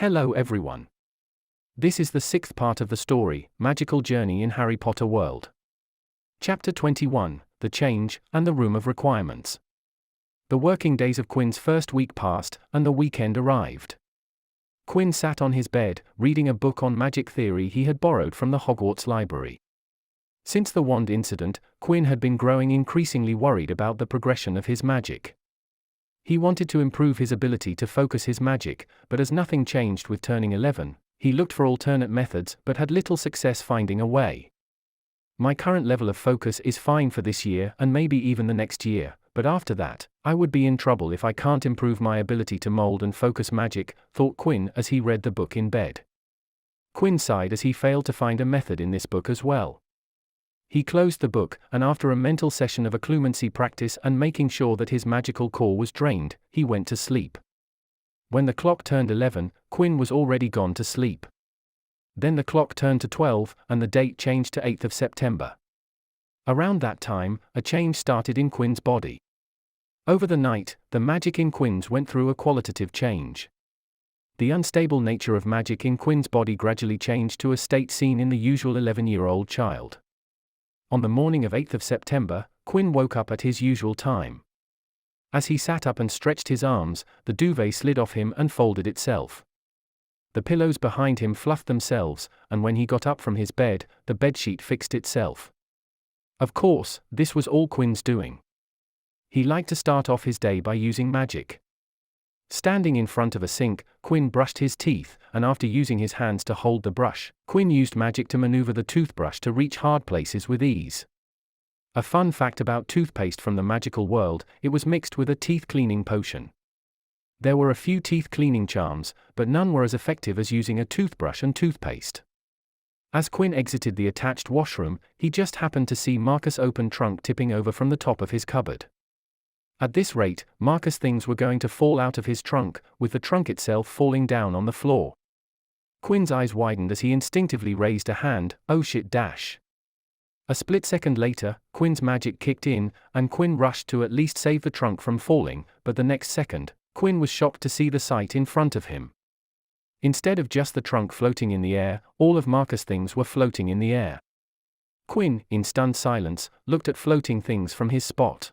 Hello everyone. This is the 6th part of the story, Magical Journey in Harry Potter World. Chapter 21, The Change, and the Room of Requirements. The working days of Quinn's first week passed, and the weekend arrived. Quinn sat on his bed, reading a book on magic theory he had borrowed from the Hogwarts library. Since the wand incident, Quinn had been growing increasingly worried about the progression of his magic. He wanted to improve his ability to focus his magic, but as nothing changed with turning 11, he looked for alternate methods but had little success finding a way. My current level of focus is fine for this year and maybe even the next year, but after that, I would be in trouble if I can't improve my ability to mold and focus magic, thought Quinn as he read the book in bed. Quinn sighed as he failed to find a method in this book as well. He closed the book, and after a mental session of occlumency practice and making sure that his magical core was drained, he went to sleep. When the clock turned 11, Quinn was already gone to sleep. Then the clock turned to 12, and the date changed to 8th of September. Around that time, a change started in Quinn's body. Over the night, the magic in Quinn's went through a qualitative change. The unstable nature of magic in Quinn's body gradually changed to a state seen in the usual 11-year-old child. On the morning of 8th of September, Quinn woke up at his usual time. As he sat up and stretched his arms, the duvet slid off him and folded itself. The pillows behind him fluffed themselves, and when he got up from his bed, the bedsheet fixed itself. Of course, this was all Quinn's doing. He liked to start off his day by using magic. Standing in front of a sink, Quinn brushed his teeth, and after using his hands to hold the brush, Quinn used magic to maneuver the toothbrush to reach hard places with ease. A fun fact about toothpaste from the magical world, it was mixed with a teeth-cleaning potion. There were a few teeth-cleaning charms, but none were as effective as using a toothbrush and toothpaste. As Quinn exited the attached washroom, he just happened to see Marcus' open trunk tipping over from the top of his cupboard. At this rate, Marcus' things were going to fall out of his trunk, with the trunk itself falling down on the floor. Quinn's eyes widened as he instinctively raised a hand, oh shit dash. A split second later, Quinn's magic kicked in, and Quinn rushed to at least save the trunk from falling, but the next second, Quinn was shocked to see the sight in front of him. Instead of just the trunk floating in the air, all of Marcus' things were floating in the air. Quinn, in stunned silence, looked at floating things from his spot.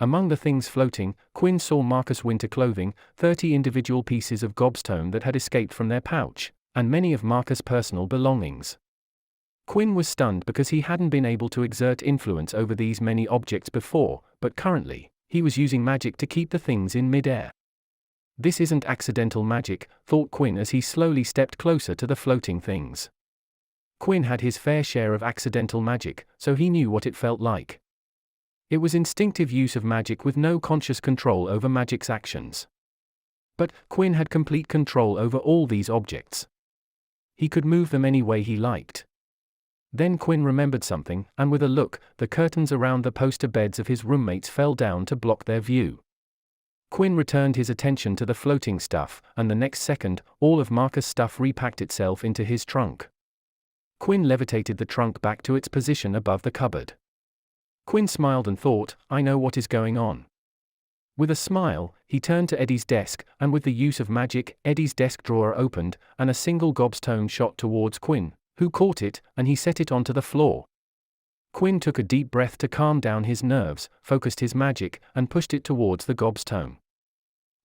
Among the things floating, Quinn saw Marcus' winter clothing, 30 individual pieces of gobstone that had escaped from their pouch, and many of Marcus' personal belongings. Quinn was stunned because he hadn't been able to exert influence over these many objects before, but currently, he was using magic to keep the things in mid-air. This isn't accidental magic, thought Quinn as he slowly stepped closer to the floating things. Quinn had his fair share of accidental magic, so he knew what it felt like. It was instinctive use of magic with no conscious control over magic's actions. But Quinn had complete control over all these objects. He could move them any way he liked. Then Quinn remembered something, and with a look, the curtains around the poster beds of his roommates fell down to block their view. Quinn returned his attention to the floating stuff, and the next second, all of Marcus' stuff repacked itself into his trunk. Quinn levitated the trunk back to its position above the cupboard. Quinn smiled and thought, I know what is going on. With a smile, he turned to Eddie's desk, and with the use of magic, Eddie's desk drawer opened, and a single gobstone shot towards Quinn, who caught it, and he set it onto the floor. Quinn took a deep breath to calm down his nerves, focused his magic, and pushed it towards the gobstone.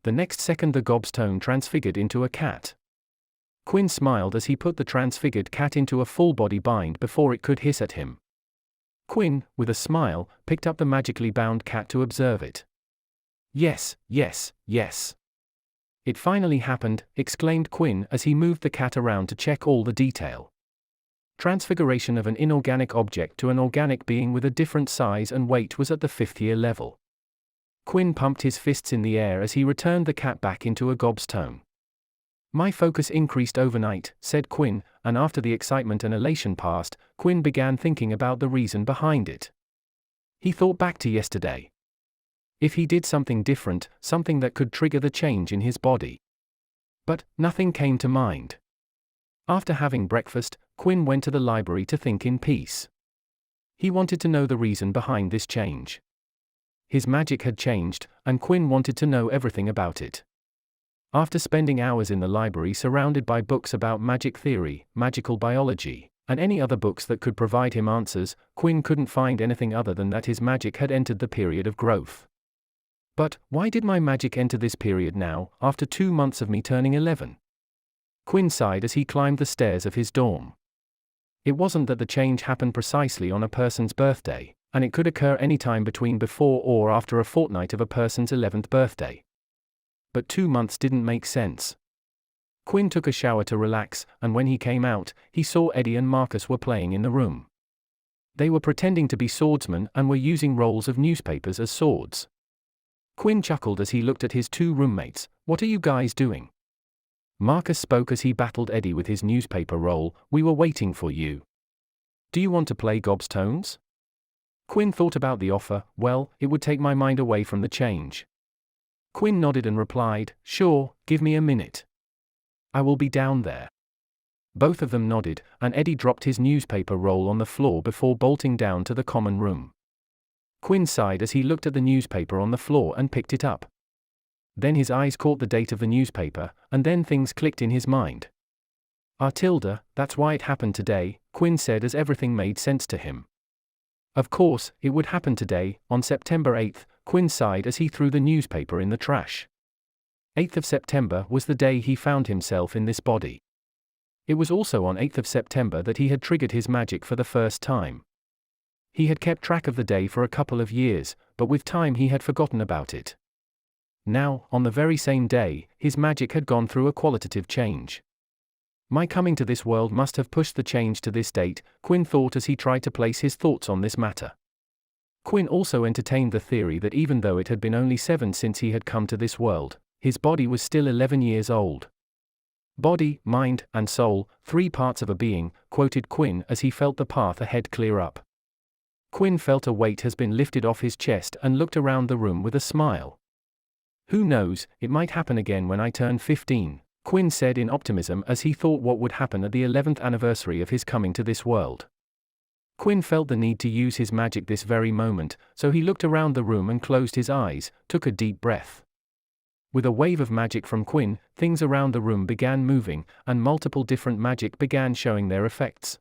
The next second the gobstone transfigured into a cat. Quinn smiled as he put the transfigured cat into a full-body bind before it could hiss at him. Quinn, with a smile, picked up the magically bound cat to observe it. Yes, yes, yes. It finally happened, exclaimed Quinn as he moved the cat around to check all the detail. Transfiguration of an inorganic object to an organic being with a different size and weight was at the 5th year level. Quinn pumped his fists in the air as he returned the cat back into a gobstone. My focus increased overnight, said Quinn, and after the excitement and elation passed, Quinn began thinking about the reason behind it. He thought back to yesterday. If he did something different, something that could trigger the change in his body. But nothing came to mind. After having breakfast, Quinn went to the library to think in peace. He wanted to know the reason behind this change. His magic had changed, and Quinn wanted to know everything about it. After spending hours in the library surrounded by books about magic theory, magical biology, and any other books that could provide him answers, Quinn couldn't find anything other than that his magic had entered the period of growth. But, why did my magic enter this period now, after 2 months of me turning 11? Quinn sighed as he climbed the stairs of his dorm. It wasn't that the change happened precisely on a person's birthday, and it could occur any time between before or after a fortnight of a person's 11th birthday. But 2 months didn't make sense. Quinn took a shower to relax, and when he came out, he saw Eddie and Marcus were playing in the room. They were pretending to be swordsmen and were using rolls of newspapers as swords. Quinn chuckled as he looked at his 2 roommates. "What are you guys doing?" Marcus spoke as he battled Eddie with his newspaper roll. "We were waiting for you. Do you want to play gobstones?" Quinn thought about the offer. Well, it would take my mind away from the change. Quinn nodded and replied, "Sure, give me a minute. I will be down there." Both of them nodded, and Eddie dropped his newspaper roll on the floor before bolting down to the common room. Quinn sighed as he looked at the newspaper on the floor and picked it up. Then his eyes caught the date of the newspaper, and then things clicked in his mind. Tilda, that's why it happened today, Quinn said as everything made sense to him. Of course, it would happen today, on September 8th, Quinn sighed as he threw the newspaper in the trash. 8th of September was the day he found himself in this body. It was also on 8th of September that he had triggered his magic for the first time. He had kept track of the day for a couple of years, but with time he had forgotten about it. Now, on the very same day, his magic had gone through a qualitative change. My coming to this world must have pushed the change to this date, Quinn thought as he tried to place his thoughts on this matter. Quinn also entertained the theory that even though it had been only 7 since he had come to this world, his body was still 11 years old. Body, mind, and soul, 3 parts of a being, quoted Quinn as he felt the path ahead clear up. Quinn felt a weight has been lifted off his chest and looked around the room with a smile. Who knows, it might happen again when I turn 15, Quinn said in optimism as he thought what would happen at the 11th anniversary of his coming to this world. Quinn felt the need to use his magic this very moment, so he looked around the room and closed his eyes, took a deep breath. With a wave of magic from Quinn, things around the room began moving, and multiple different magic began showing their effects.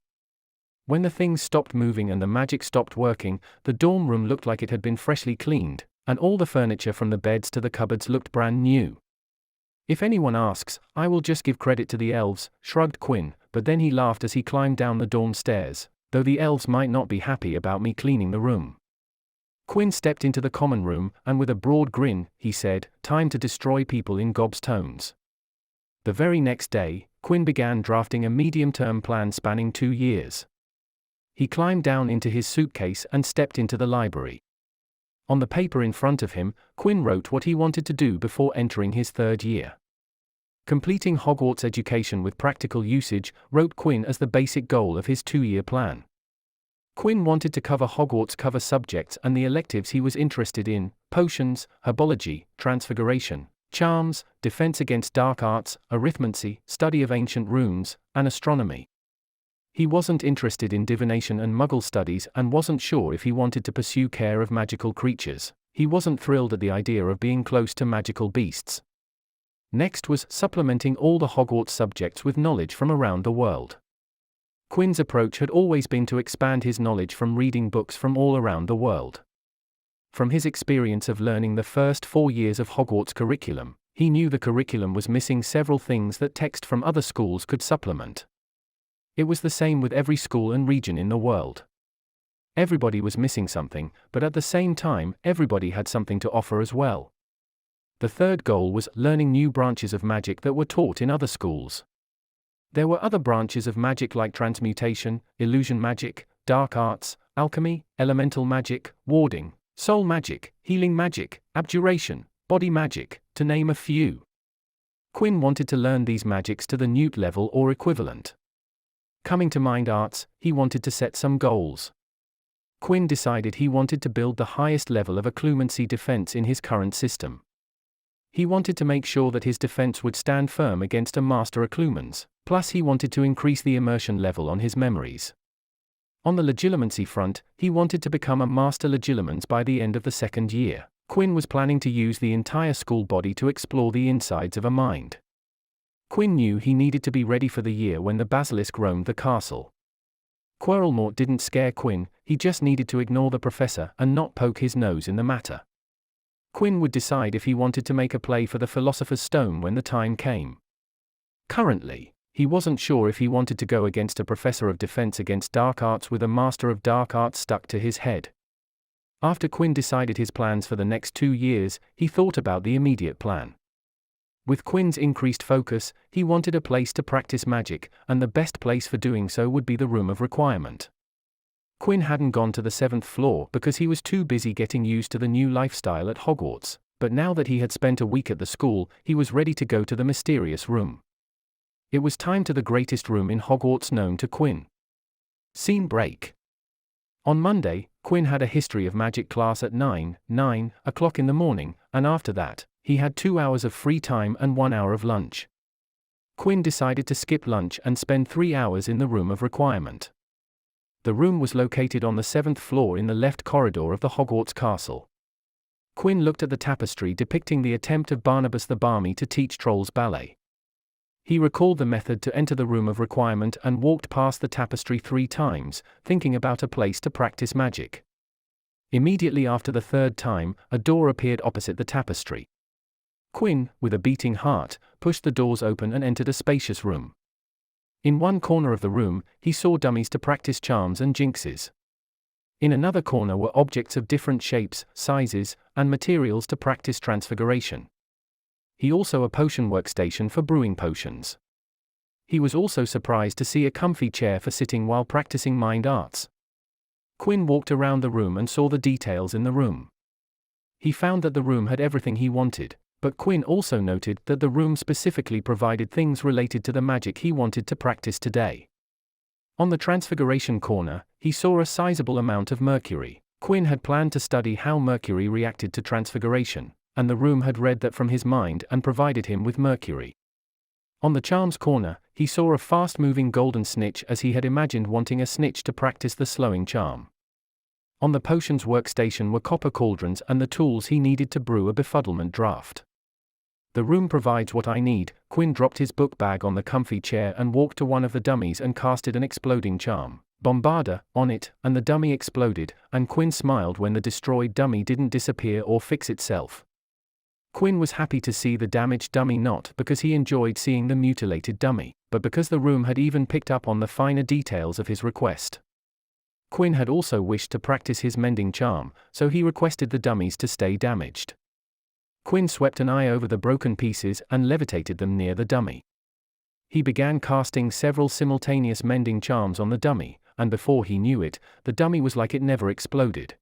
When the things stopped moving and the magic stopped working, the dorm room looked like it had been freshly cleaned, and all the furniture from the beds to the cupboards looked brand new. If anyone asks, I will just give credit to the elves, shrugged Quinn, but then he laughed as he climbed down the dorm stairs, though the elves might not be happy about me cleaning the room. Quinn stepped into the common room, and with a broad grin, he said, "Time to destroy people in gobstones." The very next day, Quinn began drafting a medium-term plan spanning 2 years. He climbed down into his suitcase and stepped into the library. On the paper in front of him, Quinn wrote what he wanted to do before entering his 3rd year. Completing Hogwarts education with practical usage, wrote Quinn as the basic goal of his 2-year plan. Quinn wanted to cover Hogwarts cover subjects and the electives he was interested in: potions, herbology, transfiguration, charms, defense against dark arts, arithmancy, study of ancient runes, and astronomy. He wasn't interested in divination and muggle studies and wasn't sure if he wanted to pursue care of magical creatures. He wasn't thrilled at the idea of being close to magical beasts. Next was supplementing all the Hogwarts subjects with knowledge from around the world. Quinn's approach had always been to expand his knowledge from reading books from all around the world. From his experience of learning the first 4 years of Hogwarts curriculum, he knew the curriculum was missing several things that text from other schools could supplement. It was the same with every school and region in the world. Everybody was missing something, but at the same time, everybody had something to offer as well. The 3rd goal was learning new branches of magic that were taught in other schools. There were other branches of magic like transmutation, illusion magic, dark arts, alchemy, elemental magic, warding, soul magic, healing magic, abjuration, body magic, to name a few. Quinn wanted to learn these magics to the Newt level or equivalent. Coming to mind arts, he wanted to set some goals. Quinn decided he wanted to build the highest level of occlumency defense in his current system. He wanted to make sure that his defense would stand firm against a master occlumens, plus he wanted to increase the immersion level on his memories. On the legilimency front, he wanted to become a master legilimens by the end of the 2nd year. Quinn was planning to use the entire school body to explore the insides of a mind. Quinn knew he needed to be ready for the year when the basilisk roamed the castle. Quirrellmort didn't scare Quinn, he just needed to ignore the professor and not poke his nose in the matter. Quinn would decide if he wanted to make a play for the Philosopher's Stone when the time came. Currently, he wasn't sure if he wanted to go against a professor of defense against dark arts with a master of dark arts stuck to his head. After Quinn decided his plans for the next 2 years, he thought about the immediate plan. With Quinn's increased focus, he wanted a place to practice magic, and the best place for doing so would be the Room of Requirement. Quinn hadn't gone to the 7th floor because he was too busy getting used to the new lifestyle at Hogwarts, but now that he had spent a week at the school, he was ready to go to the mysterious room. It was time to the greatest room in Hogwarts known to Quinn. Scene break. On Monday, Quinn had a history of magic class at 9 o'clock in the morning, and after that, he had 2 hours of free time and 1 hour of lunch. Quinn decided to skip lunch and spend 3 hours in the Room of Requirement. The room was located on the 7th floor in the left corridor of the Hogwarts castle. Quinn looked at the tapestry depicting the attempt of Barnabas the Barmy to teach trolls ballet. He recalled the method to enter the Room of Requirement and walked past the tapestry 3 times, thinking about a place to practice magic. Immediately after the 3rd time, a door appeared opposite the tapestry. Quinn, with a beating heart, pushed the doors open and entered a spacious room. In one corner of the room, he saw dummies to practice charms and jinxes. In another corner were objects of different shapes, sizes, and materials to practice transfiguration. He also a potion workstation for brewing potions. He was also surprised to see a comfy chair for sitting while practicing mind arts. Quinn walked around the room and saw the details in the room. He found that the room had everything he wanted, but Quinn also noted that the room specifically provided things related to the magic he wanted to practice today. On the transfiguration corner, he saw a sizable amount of mercury. Quinn had planned to study how mercury reacted to transfiguration, and the room had read that from his mind and provided him with mercury. On the charms corner, he saw a fast-moving golden snitch as he had imagined wanting a snitch to practice the slowing charm. On the potions workstation were copper cauldrons and the tools he needed to brew a befuddlement draft. The room provides what I need. Quinn dropped his book bag on the comfy chair and walked to one of the dummies and casted an exploding charm, Bombarda, on it, and the dummy exploded, and Quinn smiled when the destroyed dummy didn't disappear or fix itself. Quinn was happy to see the damaged dummy not because he enjoyed seeing the mutilated dummy, but because the room had even picked up on the finer details of his request. Quinn had also wished to practice his mending charm, so he requested the dummies to stay damaged. Quinn swept an eye over the broken pieces and levitated them near the dummy. He began casting several simultaneous mending charms on the dummy, and before he knew it, the dummy was like it never exploded.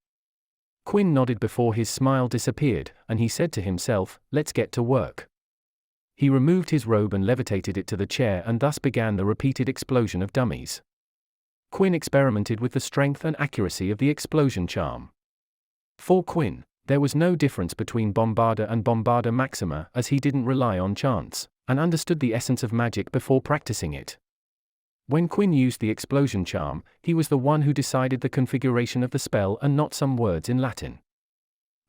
Quinn nodded before his smile disappeared, and he said to himself, "Let's get to work." He removed his robe and levitated it to the chair and thus began the repeated explosion of dummies. Quinn experimented with the strength and accuracy of the explosion charm. For Quinn, there was no difference between Bombarda and Bombarda Maxima as he didn't rely on chance, and understood the essence of magic before practicing it. When Quinn used the explosion charm, he was the one who decided the configuration of the spell and not some words in Latin.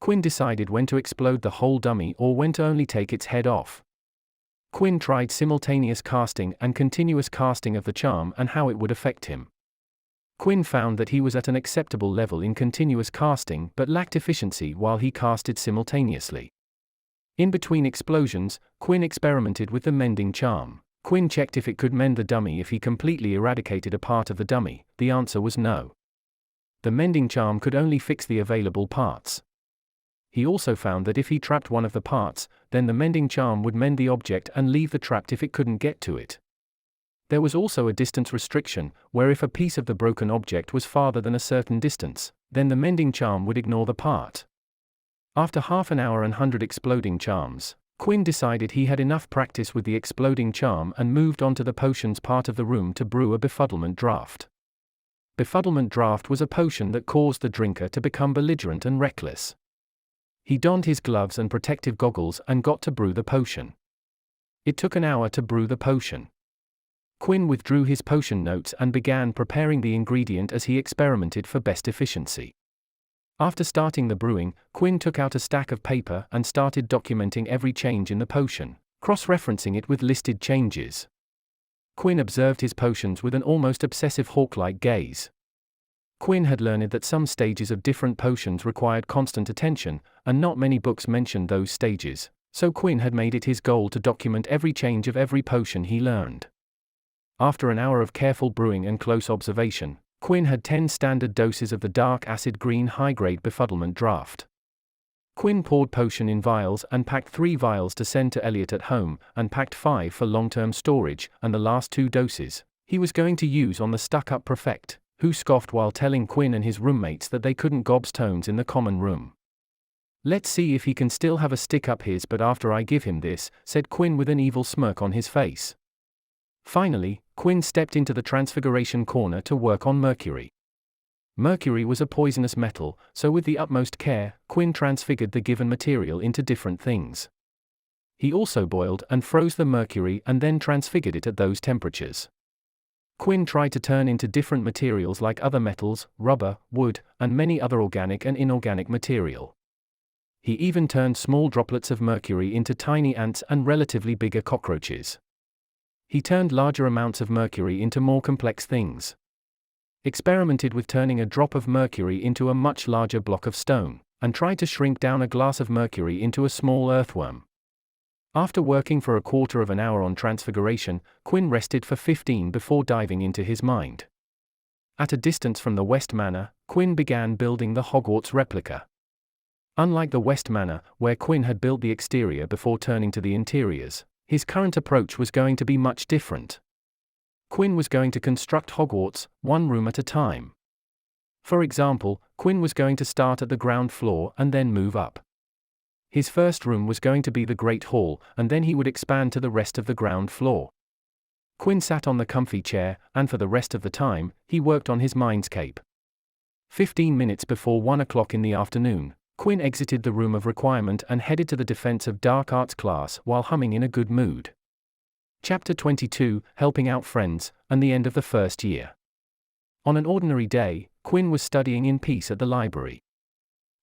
Quinn decided when to explode the whole dummy or when to only take its head off. Quinn tried simultaneous casting and continuous casting of the charm and how it would affect him. Quinn found that he was at an acceptable level in continuous casting but lacked efficiency while he casted simultaneously. In between explosions, Quinn experimented with the mending charm. Quinn checked if it could mend the dummy if he completely eradicated a part of the dummy. The answer was no. The mending charm could only fix the available parts. He also found that if he trapped one of the parts, then the mending charm would mend the object and leave the trapped if it couldn't get to it. There was also a distance restriction, where if a piece of the broken object was farther than a certain distance, then the mending charm would ignore the part. After half an hour and 100 exploding charms, Quinn decided he had enough practice with the exploding charm and moved on to the potions part of the room to brew a befuddlement draft. Befuddlement draft was a potion that caused the drinker to become belligerent and reckless. He donned his gloves and protective goggles and got to brew the potion. It took an hour to brew the potion. Quinn withdrew his potion notes and began preparing the ingredient as he experimented for best efficiency. After starting the brewing, Quinn took out a stack of paper and started documenting every change in the potion, cross-referencing it with listed changes. Quinn observed his potions with an almost obsessive hawk-like gaze. Quinn had learned that some stages of different potions required constant attention, and not many books mentioned those stages, so Quinn had made it his goal to document every change of every potion he learned. After an hour of careful brewing and close observation, Quinn had 10 standard doses of the dark acid green high-grade befuddlement draft. Quinn poured potion in vials and packed 3 vials to send to Elliot at home, and packed 5 for long-term storage, and the last 2 doses he was going to use on the stuck-up prefect, who scoffed while telling Quinn and his roommates that they couldn't gob stones in the common room. "Let's see if he can still have a stick up his butt after I give him this," said Quinn with an evil smirk on his face. Finally, Quinn stepped into the Transmigration corner to work on mercury. Mercury was a poisonous metal, so with the utmost care, Quinn transfigured the given material into different things. He also boiled and froze the mercury and then transfigured it at those temperatures. Quinn tried to turn into different materials like other metals, rubber, wood, and many other organic and inorganic material. He even turned small droplets of mercury into tiny ants and relatively bigger cockroaches. He turned larger amounts of mercury into more complex things. Experimented with turning a drop of mercury into a much larger block of stone, and tried to shrink down a glass of mercury into a small earthworm. After working for a quarter of an hour on Transfiguration, Quinn rested for 15 before diving into his mind. At a distance from the West Manor, Quinn began building the Hogwarts replica. Unlike the West Manor, where Quinn had built the exterior before turning to the interiors, his current approach was going to be much different. Quinn was going to construct Hogwarts, one room at a time. For example, Quinn was going to start at the ground floor and then move up. His first room was going to be the Great Hall, and then he would expand to the rest of the ground floor. Quinn sat on the comfy chair, and for the rest of the time, he worked on his mindscape. 15 minutes before 1 o'clock in the afternoon, Quinn exited the room of requirement and headed to the Defense of Dark Arts class while humming in a good mood. Chapter 22, Helping Out Friends, and the End of the First Year. On an ordinary day, Quinn was studying in peace at the library.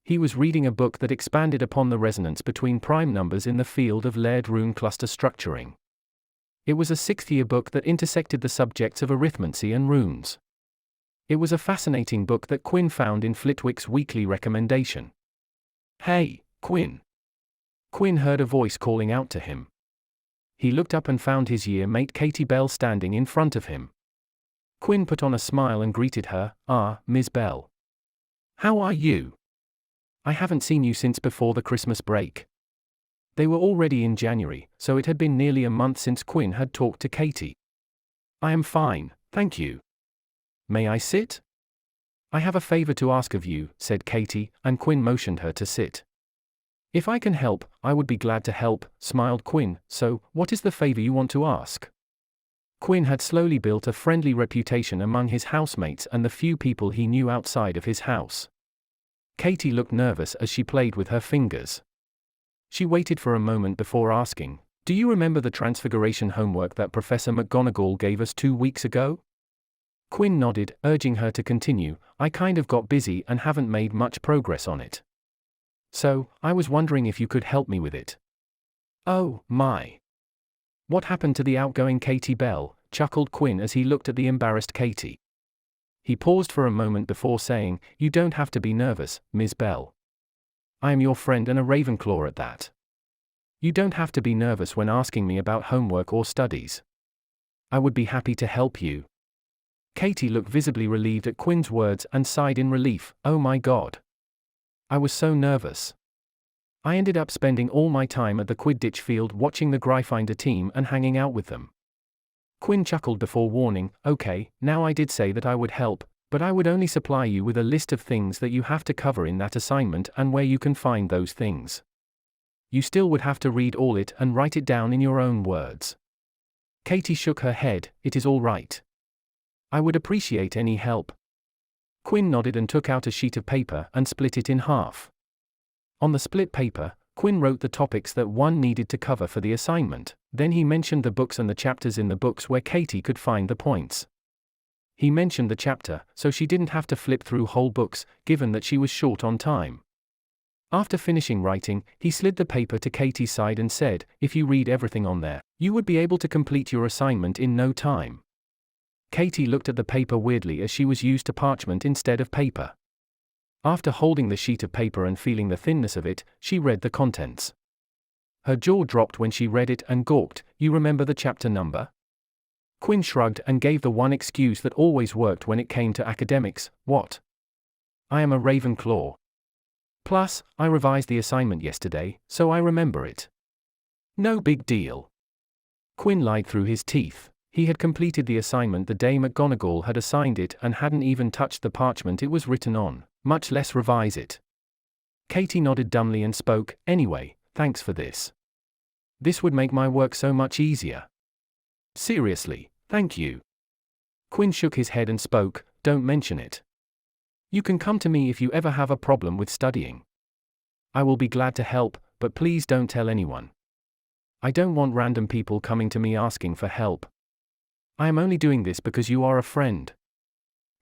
He was reading a book that expanded upon the resonance between prime numbers in the field of layered rune cluster structuring. It was a 6th-year book that intersected the subjects of arithmancy and runes. It was a fascinating book that Quinn found in Flitwick's weekly recommendation. "Hey, Quinn." Quinn heard a voice calling out to him. He looked up and found his year mate Katie Bell standing in front of him. Quinn put on a smile and greeted her. Ms. Bell. How are you? I haven't seen you since before the Christmas break." They were already in January, so it had been nearly a month since Quinn had talked to Katie. "I am fine, thank you. May I sit?" "I have a favor to ask of you," said Katie, and Quinn motioned her to sit. "If I can help, I would be glad to help," smiled Quinn. "So, what is the favor you want to ask?" Quinn had slowly built a friendly reputation among his housemates and the few people he knew outside of his house. Katie looked nervous as she played with her fingers. She waited for a moment before asking, "Do you remember the Transfiguration homework that Professor McGonagall gave us 2 weeks ago?" Quinn nodded, urging her to continue. "I kind of got busy and haven't made much progress on it. So, I was wondering if you could help me with it." "Oh, my. What happened to the outgoing Katie Bell?" chuckled Quinn as he looked at the embarrassed Katie. He paused for a moment before saying, "You don't have to be nervous, Ms. Bell. I am your friend and a Ravenclaw at that. You don't have to be nervous when asking me about homework or studies. I would be happy to help you." Katie looked visibly relieved at Quinn's words and sighed in relief. "Oh my God. I was so nervous. I ended up spending all my time at the Quidditch field watching the Gryffindor team and hanging out with them." Quinn chuckled before warning, "Okay, now I did say that I would help, but I would only supply you with a list of things that you have to cover in that assignment and where you can find those things. You still would have to read all it and write it down in your own words." Katie shook her head. "It is all right. I would appreciate any help." Quinn nodded and took out a sheet of paper and split it in half. On the split paper, Quinn wrote the topics that one needed to cover for the assignment, then he mentioned the books and the chapters in the books where Katie could find the points. He mentioned the chapter, so she didn't have to flip through whole books, given that she was short on time. After finishing writing, he slid the paper to Katie's side and said, "If you read everything on there, you would be able to complete your assignment in no time." Katie looked at the paper weirdly as she was used to parchment instead of paper. After holding the sheet of paper and feeling the thinness of it, she read the contents. Her jaw dropped when she read it and gawked. "You remember the chapter number?" Quinn shrugged and gave the one excuse that always worked when it came to academics. "What? I am a Ravenclaw. Plus, I revised the assignment yesterday, so I remember it." "No big deal." Quinn lied through his teeth. He had completed the assignment the day McGonagall had assigned it and hadn't even touched the parchment it was written on, much less revise it. Katie nodded dumbly and spoke, "Anyway, thanks for this. This would make my work so much easier." "Seriously, thank you." Quinn shook his head and spoke, "Don't mention it. You can come to me if you ever have a problem with studying. I will be glad to help, but please don't tell anyone. I don't want random people coming to me asking for help. I am only doing this because you are a friend."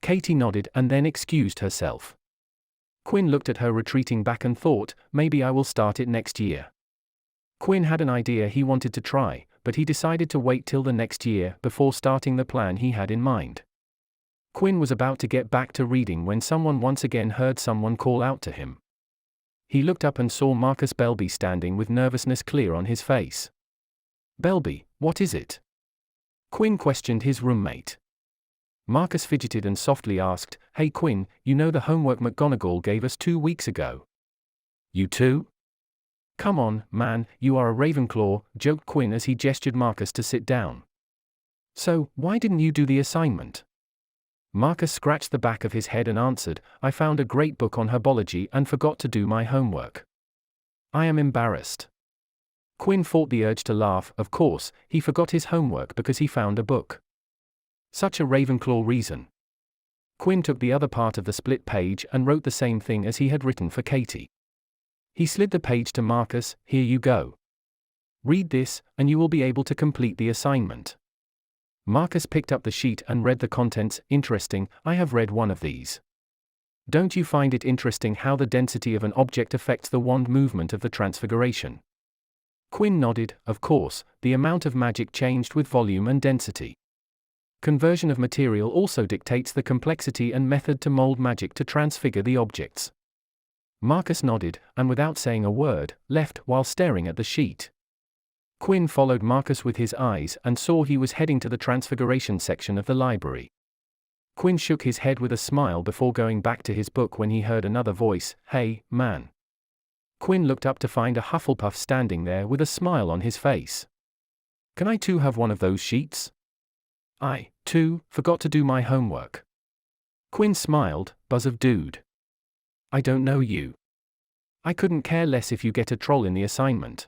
Katie nodded and then excused herself. Quinn looked at her retreating back and thought, "Maybe I will start it next year." Quinn had an idea he wanted to try, but he decided to wait till the next year before starting the plan he had in mind. Quinn was about to get back to reading when someone once again heard someone call out to him. He looked up and saw Marcus Belby standing with nervousness clear on his face. "Belby, what is it?" Quinn questioned his roommate. Marcus fidgeted and softly asked, "Hey Quinn, you know the homework McGonagall gave us 2 weeks ago?" "You too? Come on, man, you are a Ravenclaw," joked Quinn as he gestured Marcus to sit down. "So, why didn't you do the assignment?" Marcus scratched the back of his head and answered, "I found a great book on herbology and forgot to do my homework. I am embarrassed." Quinn fought the urge to laugh. Of course, he forgot his homework because he found a book. Such a Ravenclaw reason. Quinn took the other part of the split page and wrote the same thing as he had written for Katie. He slid the page to Marcus. "Here you go. Read this, and you will be able to complete the assignment." Marcus picked up the sheet and read the contents. "Interesting, I have read one of these. Don't you find it interesting how the density of an object affects the wand movement of the Transfiguration?" Quinn nodded. "Of course, the amount of magic changed with volume and density. Conversion of material also dictates the complexity and method to mold magic to transfigure the objects." Marcus nodded, and without saying a word, left while staring at the sheet. Quinn followed Marcus with his eyes and saw he was heading to the Transfiguration section of the library. Quinn shook his head with a smile before going back to his book when he heard another voice, "Hey, man." Quinn looked up to find a Hufflepuff standing there with a smile on his face. "Can I too have one of those sheets? I, too, forgot to do my homework." Quinn smiled, "Buzz of dude. I don't know you. I couldn't care less if you get a troll in the assignment."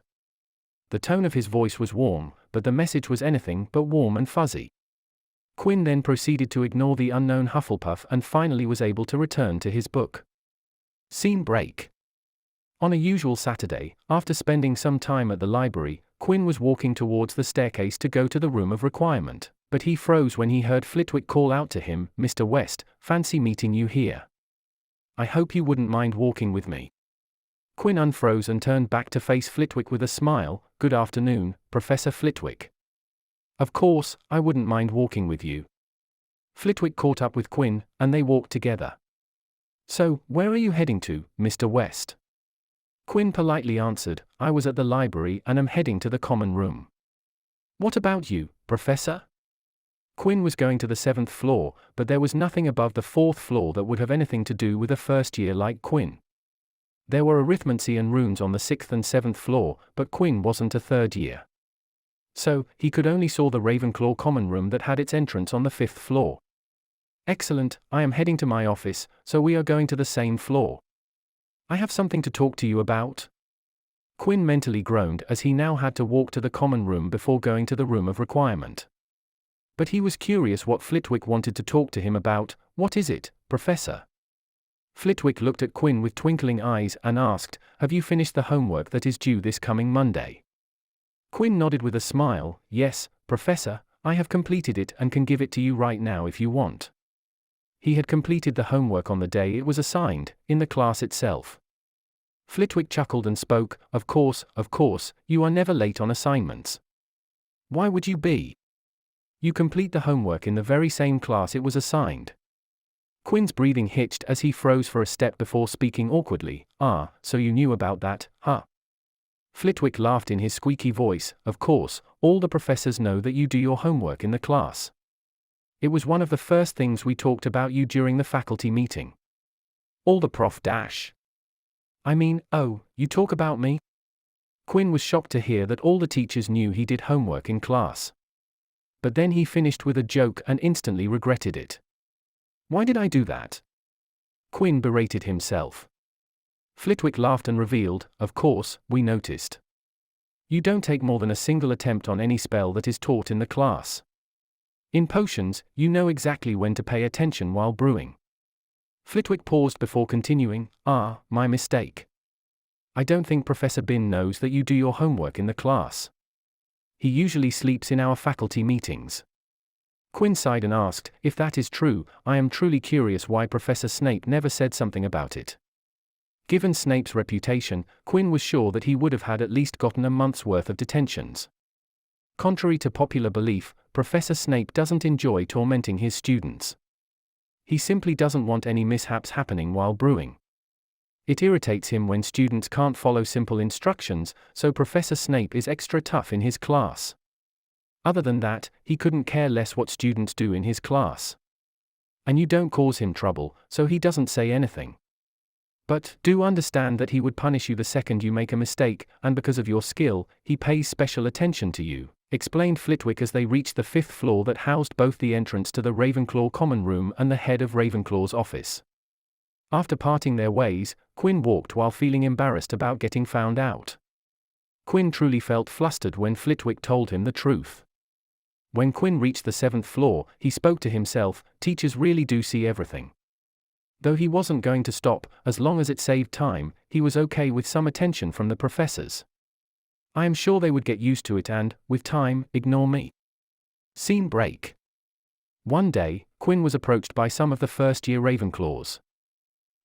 The tone of his voice was warm, but the message was anything but warm and fuzzy. Quinn then proceeded to ignore the unknown Hufflepuff and finally was able to return to his book. Scene break. On a usual Saturday, after spending some time at the library, Quinn was walking towards the staircase to go to the room of requirement, but he froze when he heard Flitwick call out to him, "Mr. West, fancy meeting you here. I hope you wouldn't mind walking with me." Quinn unfroze and turned back to face Flitwick with a smile. "Good afternoon, Professor Flitwick." "Of course, I wouldn't mind walking with you." Flitwick caught up with Quinn, and they walked together. "So, where are you heading to, Mr. West?" Quinn politely answered, "I was at the library and am heading to the common room." "What about you, Professor?" Quinn was going to the 7th floor, but there was nothing above the 4th floor that would have anything to do with a first year like Quinn. There were arithmancy and runes on the 6th and 7th floor, but Quinn wasn't a third year. So, he could only saw the Ravenclaw common room that had its entrance on the 5th floor. "Excellent, I am heading to my office, so we are going to the same floor. I have something to talk to you about." Quinn mentally groaned as he now had to walk to the common room before going to the room of requirement. But he was curious what Flitwick wanted to talk to him about. "What is it, Professor?" Flitwick looked at Quinn with twinkling eyes and asked, "Have you finished the homework that is due this coming Monday?" Quinn nodded with a smile. "Yes, Professor, I have completed it and can give it to you right now if you want." He had completed the homework on the day it was assigned, in the class itself. Flitwick chuckled and spoke, of course, you are never late on assignments. Why would you be? You complete the homework in the very same class it was assigned. Quinn's breathing hitched as he froze for a step before speaking awkwardly. So you knew about that, huh? Flitwick laughed in his squeaky voice. Of course, all the professors know that you do your homework in the class. It was one of the first things we talked about you during the faculty meeting. All the prof dash. I mean, oh, you talk about me? Quinn was shocked to hear that all the teachers knew he did homework in class. But then he finished with a joke and instantly regretted it. Why did I do that? Quinn berated himself. Flitwick laughed and revealed, of course, we noticed. You don't take more than a single attempt on any spell that is taught in the class. In potions, you know exactly when to pay attention while brewing. Flitwick paused before continuing, my mistake. I don't think Professor Bin knows that you do your homework in the class. He usually sleeps in our faculty meetings. Quinn sighed and asked, if that is true, I am truly curious why Professor Snape never said something about it. Given Snape's reputation, Quinn was sure that he would have had at least gotten a month's worth of detentions. Contrary to popular belief, Professor Snape doesn't enjoy tormenting his students. He simply doesn't want any mishaps happening while brewing. It irritates him when students can't follow simple instructions, so Professor Snape is extra tough in his class. Other than that, he couldn't care less what students do in his class. And you don't cause him trouble, so he doesn't say anything. But do understand that he would punish you the second you make a mistake, and because of your skill, he pays special attention to you, explained Flitwick as they reached the 5th floor that housed both the entrance to the Ravenclaw common room and the head of Ravenclaw's office. After parting their ways, Quinn walked while feeling embarrassed about getting found out. Quinn truly felt flustered when Flitwick told him the truth. When Quinn reached the 7th floor, he spoke to himself, teachers really do see everything. Though he wasn't going to stop, as long as it saved time, he was okay with some attention from the professors. I am sure they would get used to it and, with time, ignore me. Scene break. One day, Quinn was approached by some of the first-year Ravenclaws.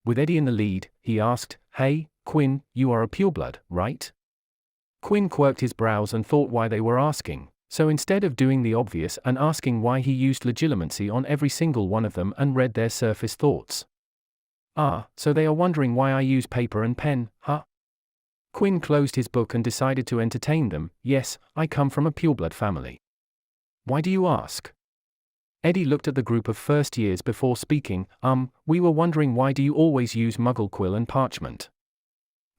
With Eddie in the lead, he asked, "Hey, Quinn, you are a pureblood, right?" Quinn quirked his brows and thought why they were asking, so instead of doing the obvious and asking why, he used legilimency on every single one of them and read their surface thoughts. So they are wondering why I use paper and pen, huh? Quinn closed his book and decided to entertain them. Yes, I come from a pureblood family. Why do you ask? Eddie looked at the group of first years before speaking. We were wondering why do you always use muggle quill and parchment?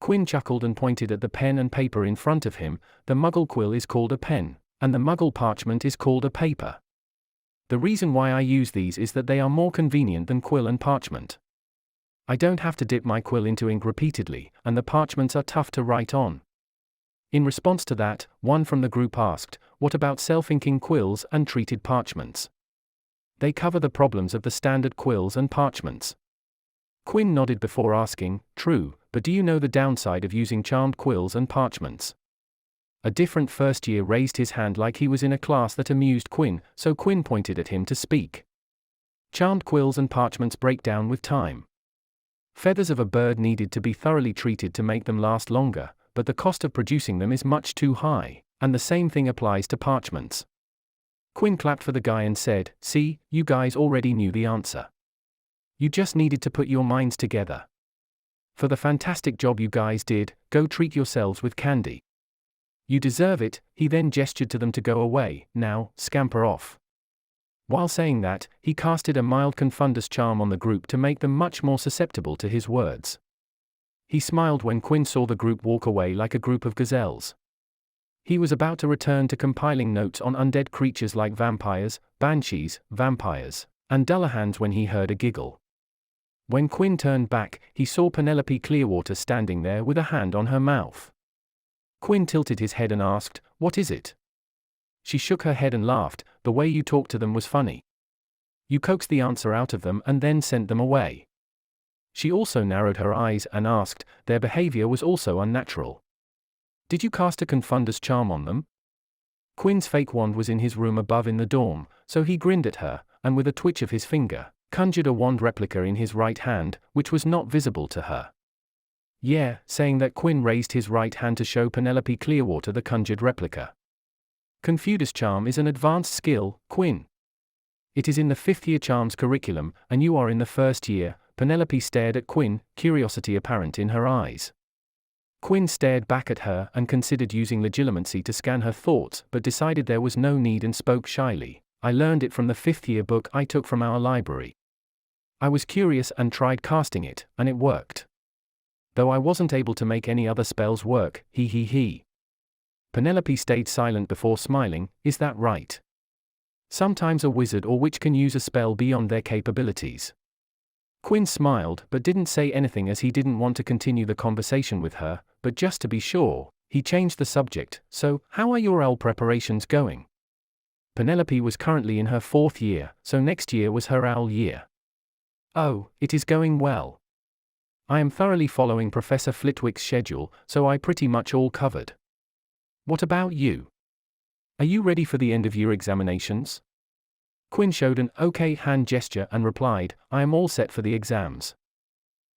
Quinn chuckled and pointed at the pen and paper in front of him. The muggle quill is called a pen, and the muggle parchment is called a paper. The reason why I use these is that they are more convenient than quill and parchment. I don't have to dip my quill into ink repeatedly, and the parchments are tough to write on. In response to that, one from the group asked, what about self-inking quills and treated parchments? They cover the problems of the standard quills and parchments. Quinn nodded before asking, true, but do you know the downside of using charmed quills and parchments? A different first year raised his hand like he was in a class that amused Quinn, so Quinn pointed at him to speak. Charmed quills and parchments break down with time. Feathers of a bird needed to be thoroughly treated to make them last longer, but the cost of producing them is much too high, and the same thing applies to parchments. Quinn clapped for the guy and said, see, you guys already knew the answer. You just needed to put your minds together. For the fantastic job you guys did, go treat yourselves with candy. You deserve it. He then gestured to them to go away. Now, scamper off. While saying that, he casted a mild confundus charm on the group to make them much more susceptible to his words. He smiled when Quinn saw the group walk away like a group of gazelles. He was about to return to compiling notes on undead creatures like vampires, banshees, vampires, and Dullahans when he heard a giggle. When Quinn turned back, he saw Penelope Clearwater standing there with a hand on her mouth. Quinn tilted his head and asked, what is it? She shook her head and laughed. The way you talked to them was funny. You coaxed the answer out of them and then sent them away. She also narrowed her eyes and asked, their behavior was also unnatural. Did you cast a confundus charm on them? Quinn's fake wand was in his room above in the dorm, so he grinned at her, and with a twitch of his finger, conjured a wand replica in his right hand, which was not visible to her. Yeah, saying that Quinn raised his right hand to show Penelope Clearwater the conjured replica. Confucius charm is an advanced skill, Quinn. It is in the 5th-year charms curriculum, and you are in the 1st year. Penelope stared at Quinn, curiosity apparent in her eyes. Quinn stared back at her and considered using legilimency to scan her thoughts, but decided there was no need and spoke shyly. I learned it from the 5th-year book I took from our library. I was curious and tried casting it, and it worked. Though I wasn't able to make any other spells work, he. Penelope stayed silent before smiling. Is that right? Sometimes a wizard or witch can use a spell beyond their capabilities. Quinn smiled but didn't say anything as he didn't want to continue the conversation with her, but just to be sure, he changed the subject. So, how are your owl preparations going? Penelope was currently in her 4th year, so next year was her owl year. Oh, it is going well. I am thoroughly following Professor Flitwick's schedule, so I pretty much all covered. What about you? Are you ready for the end-of-year examinations? Quinn showed an okay hand gesture and replied, I am all set for the exams.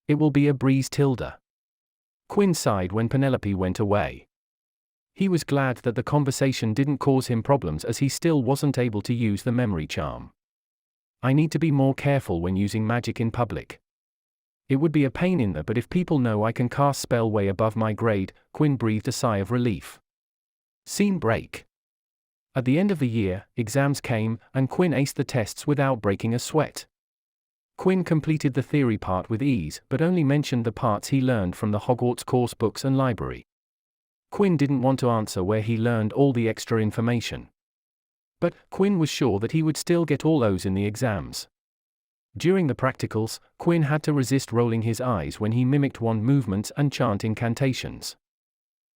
It will be a breeze, Tilda. Quinn sighed when Penelope went away. He was glad that the conversation didn't cause him problems as he still wasn't able to use the memory charm. I need to be more careful when using magic in public. It would be a pain in the butt if people know I can cast spell way above my grade. Quinn breathed a sigh of relief. Scene break. At the end of the year, exams came, and Quinn aced the tests without breaking a sweat. Quinn completed the theory part with ease, but only mentioned the parts he learned from the Hogwarts course books and library. Quinn didn't want to answer where he learned all the extra information. But Quinn was sure that he would still get all O's in the exams. During the practicals, Quinn had to resist rolling his eyes when he mimicked wand movements and chant incantations.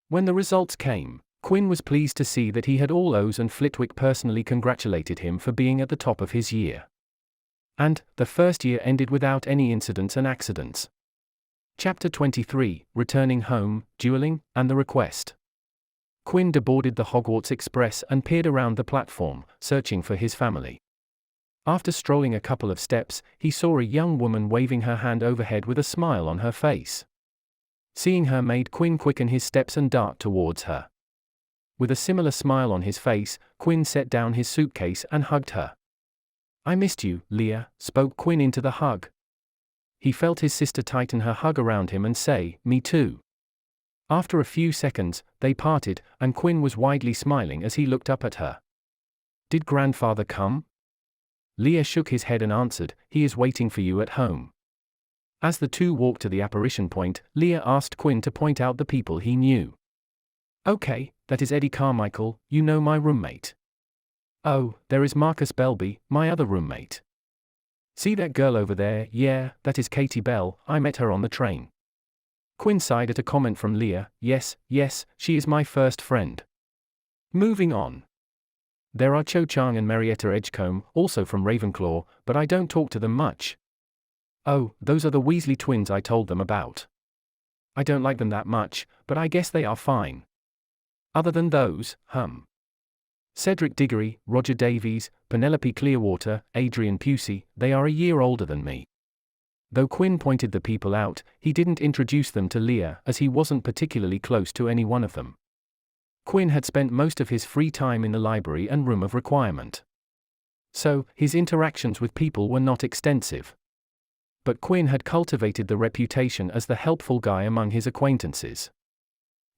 When the results came, Quinn was pleased to see that he had all O's and Flitwick personally congratulated him for being at the top of his year. And, the first year ended without any incidents and accidents. Chapter 23, Returning Home, Dueling, and the Request. Quinn deboarded the Hogwarts Express and peered around the platform, searching for his family. After strolling a couple of steps, he saw a young woman waving her hand overhead with a smile on her face. Seeing her made Quinn quicken his steps and dart towards her. With a similar smile on his face, Quinn set down his suitcase and hugged her. I missed you, Leah, spoke Quinn into the hug. He felt his sister tighten her hug around him and say, me too. After a few seconds, they parted, and Quinn was widely smiling as he looked up at her. Did grandfather come? Leah shook his head and answered, he is waiting for you at home. As the two walked to the apparition point, Leah asked Quinn to point out the people he knew. Okay, that is Eddie Carmichael, you know, my roommate. Oh, there is Marcus Belby, my other roommate. See that girl over there? Yeah, that is Katie Bell, I met her on the train. Quinn sighed at a comment from Leah, yes, she is my first friend. Moving on. There are Cho Chang and Marietta Edgecombe, also from Ravenclaw, but I don't talk to them much. Oh, those are the Weasley twins I told them about. I don't like them that much, but I guess they are fine. Other than those, Cedric Diggory, Roger Davies, Penelope Clearwater, Adrian Pusey, they are a year older than me. Though Quinn pointed the people out, he didn't introduce them to Leah as he wasn't particularly close to any one of them. Quinn had spent most of his free time in the library and room of requirement. So, his interactions with people were not extensive. But Quinn had cultivated the reputation as the helpful guy among his acquaintances.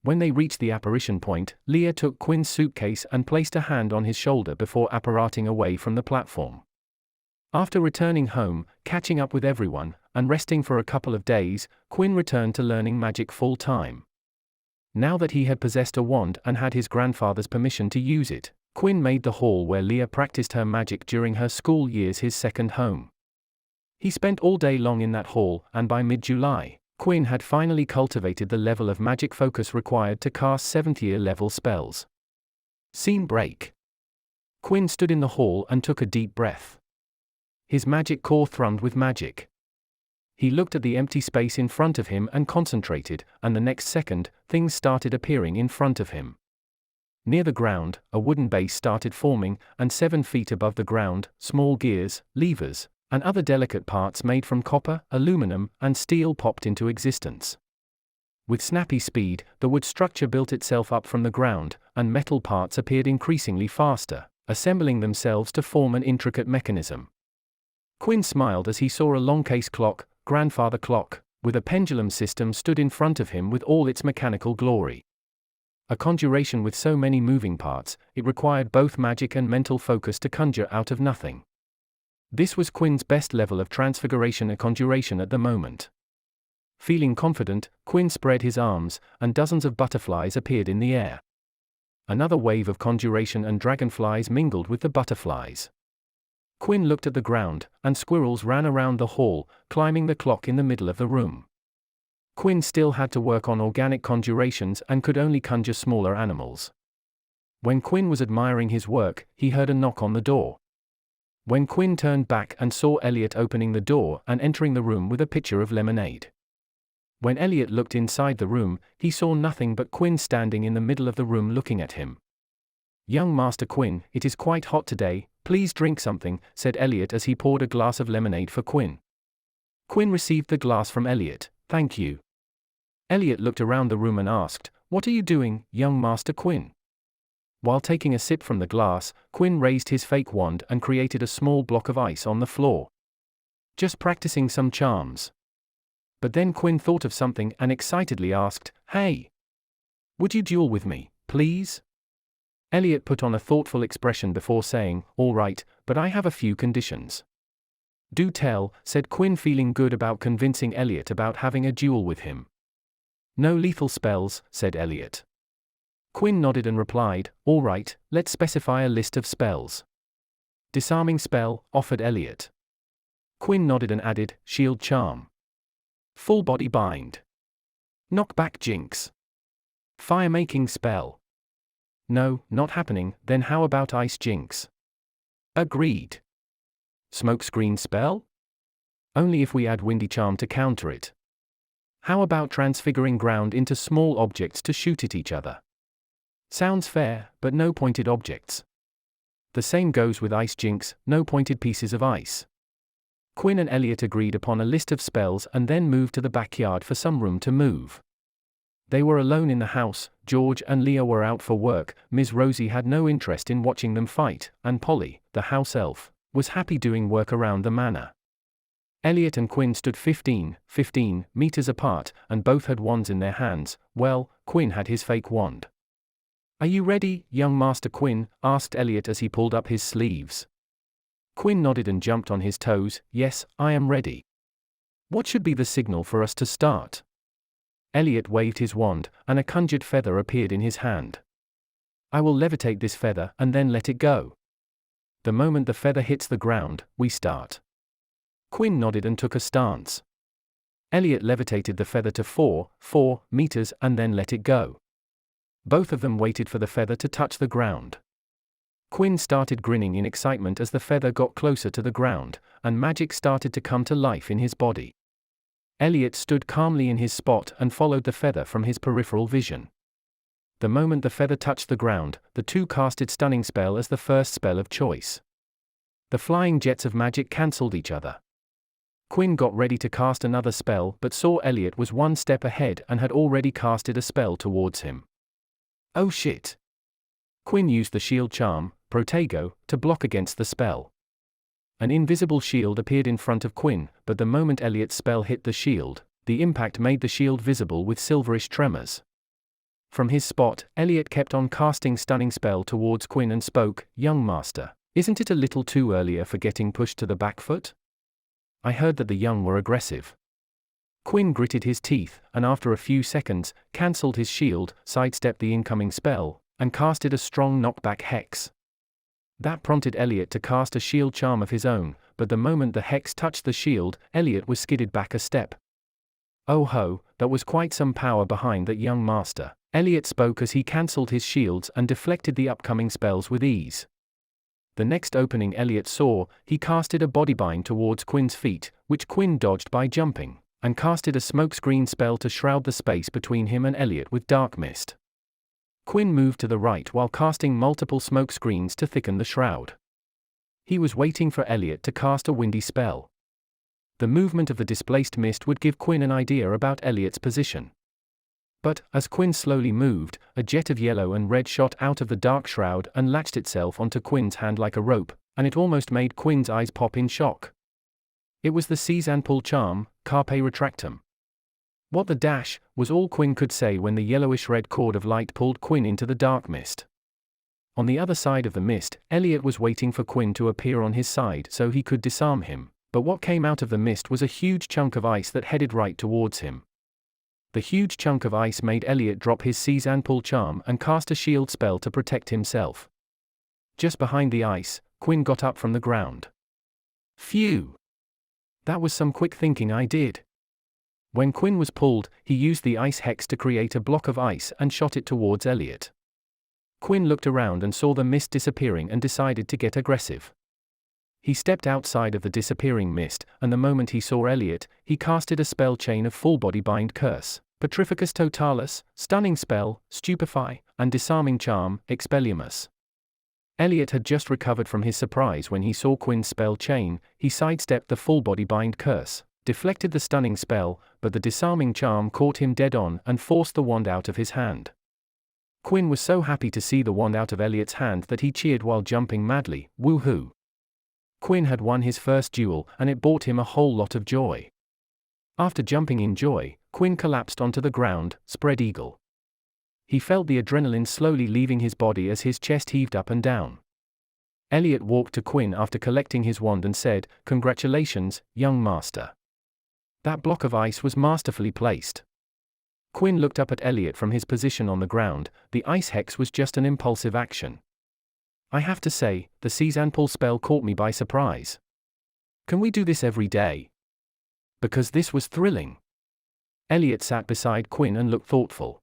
When they reached the apparition point, Leah took Quinn's suitcase and placed a hand on his shoulder before apparating away from the platform. After returning home, catching up with everyone, and resting for a couple of days, Quinn returned to learning magic full-time. Now that he had possessed a wand and had his grandfather's permission to use it, Quinn made the hall where Leah practiced her magic during her school years his second home. He spent all day long in that hall, and by mid-July, Quinn had finally cultivated the level of magic focus required to cast 7th-year level spells. Scene break. Quinn stood in the hall and took a deep breath. His magic core thrummed with magic. He looked at the empty space in front of him and concentrated, and the next second, things started appearing in front of him. Near the ground, a wooden base started forming, and 7 feet above the ground, small gears, levers, and other delicate parts made from copper, aluminum, and steel popped into existence. With snappy speed, the wood structure built itself up from the ground, and metal parts appeared increasingly faster, assembling themselves to form an intricate mechanism. Quinn smiled as he saw a long case clock, grandfather clock, with a pendulum system stood in front of him with all its mechanical glory. A conjuration with so many moving parts, it required both magic and mental focus to conjure out of nothing. This was Quinn's best level of transfiguration and conjuration at the moment. Feeling confident, Quinn spread his arms, and dozens of butterflies appeared in the air. Another wave of conjuration and dragonflies mingled with the butterflies. Quinn looked at the ground, and squirrels ran around the hall, climbing the clock in the middle of the room. Quinn still had to work on organic conjurations and could only conjure smaller animals. When Quinn was admiring his work, he heard a knock on the door. When Quinn turned back and saw Elliot opening the door and entering the room with a pitcher of lemonade. When Elliot looked inside the room, he saw nothing but Quinn standing in the middle of the room looking at him. "Young Master Quinn, it is quite hot today, please drink something," said Elliot as he poured a glass of lemonade for Quinn. Quinn received the glass from Elliot. "Thank you." Elliot looked around the room and asked, "What are you doing, young Master Quinn?" While taking a sip from the glass, Quinn raised his fake wand and created a small block of ice on the floor. "Just practicing some charms." But then Quinn thought of something and excitedly asked, "Hey! Would you duel with me, please?" Elliot put on a thoughtful expression before saying, "All right, but I have a few conditions." "Do tell," said Quinn, feeling good about convincing Elliot about having a duel with him. "No lethal spells," said Elliot. Quinn nodded and replied, "All right, let's specify a list of spells." "Disarming spell," offered Elliot. Quinn nodded and added, "Shield charm. Full body bind. Knockback jinx. Fire-making spell." "No, not happening." "Then how about ice jinx?" "Agreed." "Smokescreen spell?" "Only if we add windy charm to counter it." "How about transfiguring ground into small objects to shoot at each other?" "Sounds fair, but no pointed objects." "The same goes with ice jinx, no pointed pieces of ice." Quinn and Elliot agreed upon a list of spells and then moved to the backyard for some room to move. They were alone in the house. George and Leah were out for work, Ms. Rosie had no interest in watching them fight, and Polly, the house elf, was happy doing work around the manor. Elliot and Quinn stood 15 meters apart, and both had wands in their hands. Well, Quinn had his fake wand. "Are you ready, young Master Quinn?" asked Elliot as he pulled up his sleeves. Quinn nodded and jumped on his toes. "Yes, I am ready." "What should be the signal for us to start?" Elliot waved his wand, and a conjured feather appeared in his hand. "I will levitate this feather and then let it go. The moment the feather hits the ground, we start." Quinn nodded and took a stance. Elliot levitated the feather to 4 meters and then let it go. Both of them waited for the feather to touch the ground. Quinn started grinning in excitement as the feather got closer to the ground, and magic started to come to life in his body. Elliot stood calmly in his spot and followed the feather from his peripheral vision. The moment the feather touched the ground, the two casted Stunning Spell as the first spell of choice. The flying jets of magic cancelled each other. Quinn got ready to cast another spell but saw Elliot was one step ahead and had already casted a spell towards him. "Oh shit!" Quinn used the shield charm, Protego, to block against the spell. An invisible shield appeared in front of Quinn, but the moment Elliot's spell hit the shield, the impact made the shield visible with silverish tremors. From his spot, Elliot kept on casting Stunning Spell towards Quinn and spoke, "Young Master, isn't it a little too early for getting pushed to the back foot? I heard that the young were aggressive." Quinn gritted his teeth, and after a few seconds, cancelled his shield, sidestepped the incoming spell, and casted a strong knockback hex. That prompted Elliot to cast a shield charm of his own, but the moment the hex touched the shield, Elliot was skidded back a step. "Oh ho, that was quite some power behind that, young master," Elliot spoke as he cancelled his shields and deflected the upcoming spells with ease. The next opening Elliot saw, he casted a bodybind towards Quinn's feet, which Quinn dodged by jumping, and casted a smokescreen spell to shroud the space between him and Elliot with dark mist. Quinn moved to the right while casting multiple smoke screens to thicken the shroud. He was waiting for Elliot to cast a windy spell. The movement of the displaced mist would give Quinn an idea about Elliot's position. But, as Quinn slowly moved, a jet of yellow and red shot out of the dark shroud and latched itself onto Quinn's hand like a rope, and it almost made Quinn's eyes pop in shock. It was the seize and pull charm, carpe retractum. What the dash, was all Quinn could say when the yellowish-red cord of light pulled Quinn into the dark mist. On the other side of the mist, Elliot was waiting for Quinn to appear on his side so he could disarm him, but what came out of the mist was a huge chunk of ice that headed right towards him. The huge chunk of ice made Elliot drop his seize and pull charm and cast a shield spell to protect himself. Just behind the ice, Quinn got up from the ground. Phew! That was some quick thinking I did. When Quinn was pulled, he used the ice hex to create a block of ice and shot it towards Elliot. Quinn looked around and saw the mist disappearing and decided to get aggressive. He stepped outside of the disappearing mist, and the moment he saw Elliot, he casted a spell chain of full-body bind curse, Petrificus Totalis, stunning spell, stupefy, and disarming charm, Expelliarmus. Elliot had just recovered from his surprise when he saw Quinn's spell chain. He sidestepped the full-body bind curse, deflected the stunning spell, but the disarming charm caught him dead on and forced the wand out of his hand. Quinn was so happy to see the wand out of Elliot's hand that he cheered while jumping madly, woohoo! Quinn had won his first duel, and it brought him a whole lot of joy. After jumping in joy, Quinn collapsed onto the ground, spread eagle. He felt the adrenaline slowly leaving his body as his chest heaved up and down. Elliot walked to Quinn after collecting his wand and said, "Congratulations, young master. That block of ice was masterfully placed." Quinn looked up at Elliot from his position on the ground. The ice hex was just an impulsive action. "I have to say, the seize and pull spell caught me by surprise. Can we do this every day? Because this was thrilling." Elliot sat beside Quinn and looked thoughtful.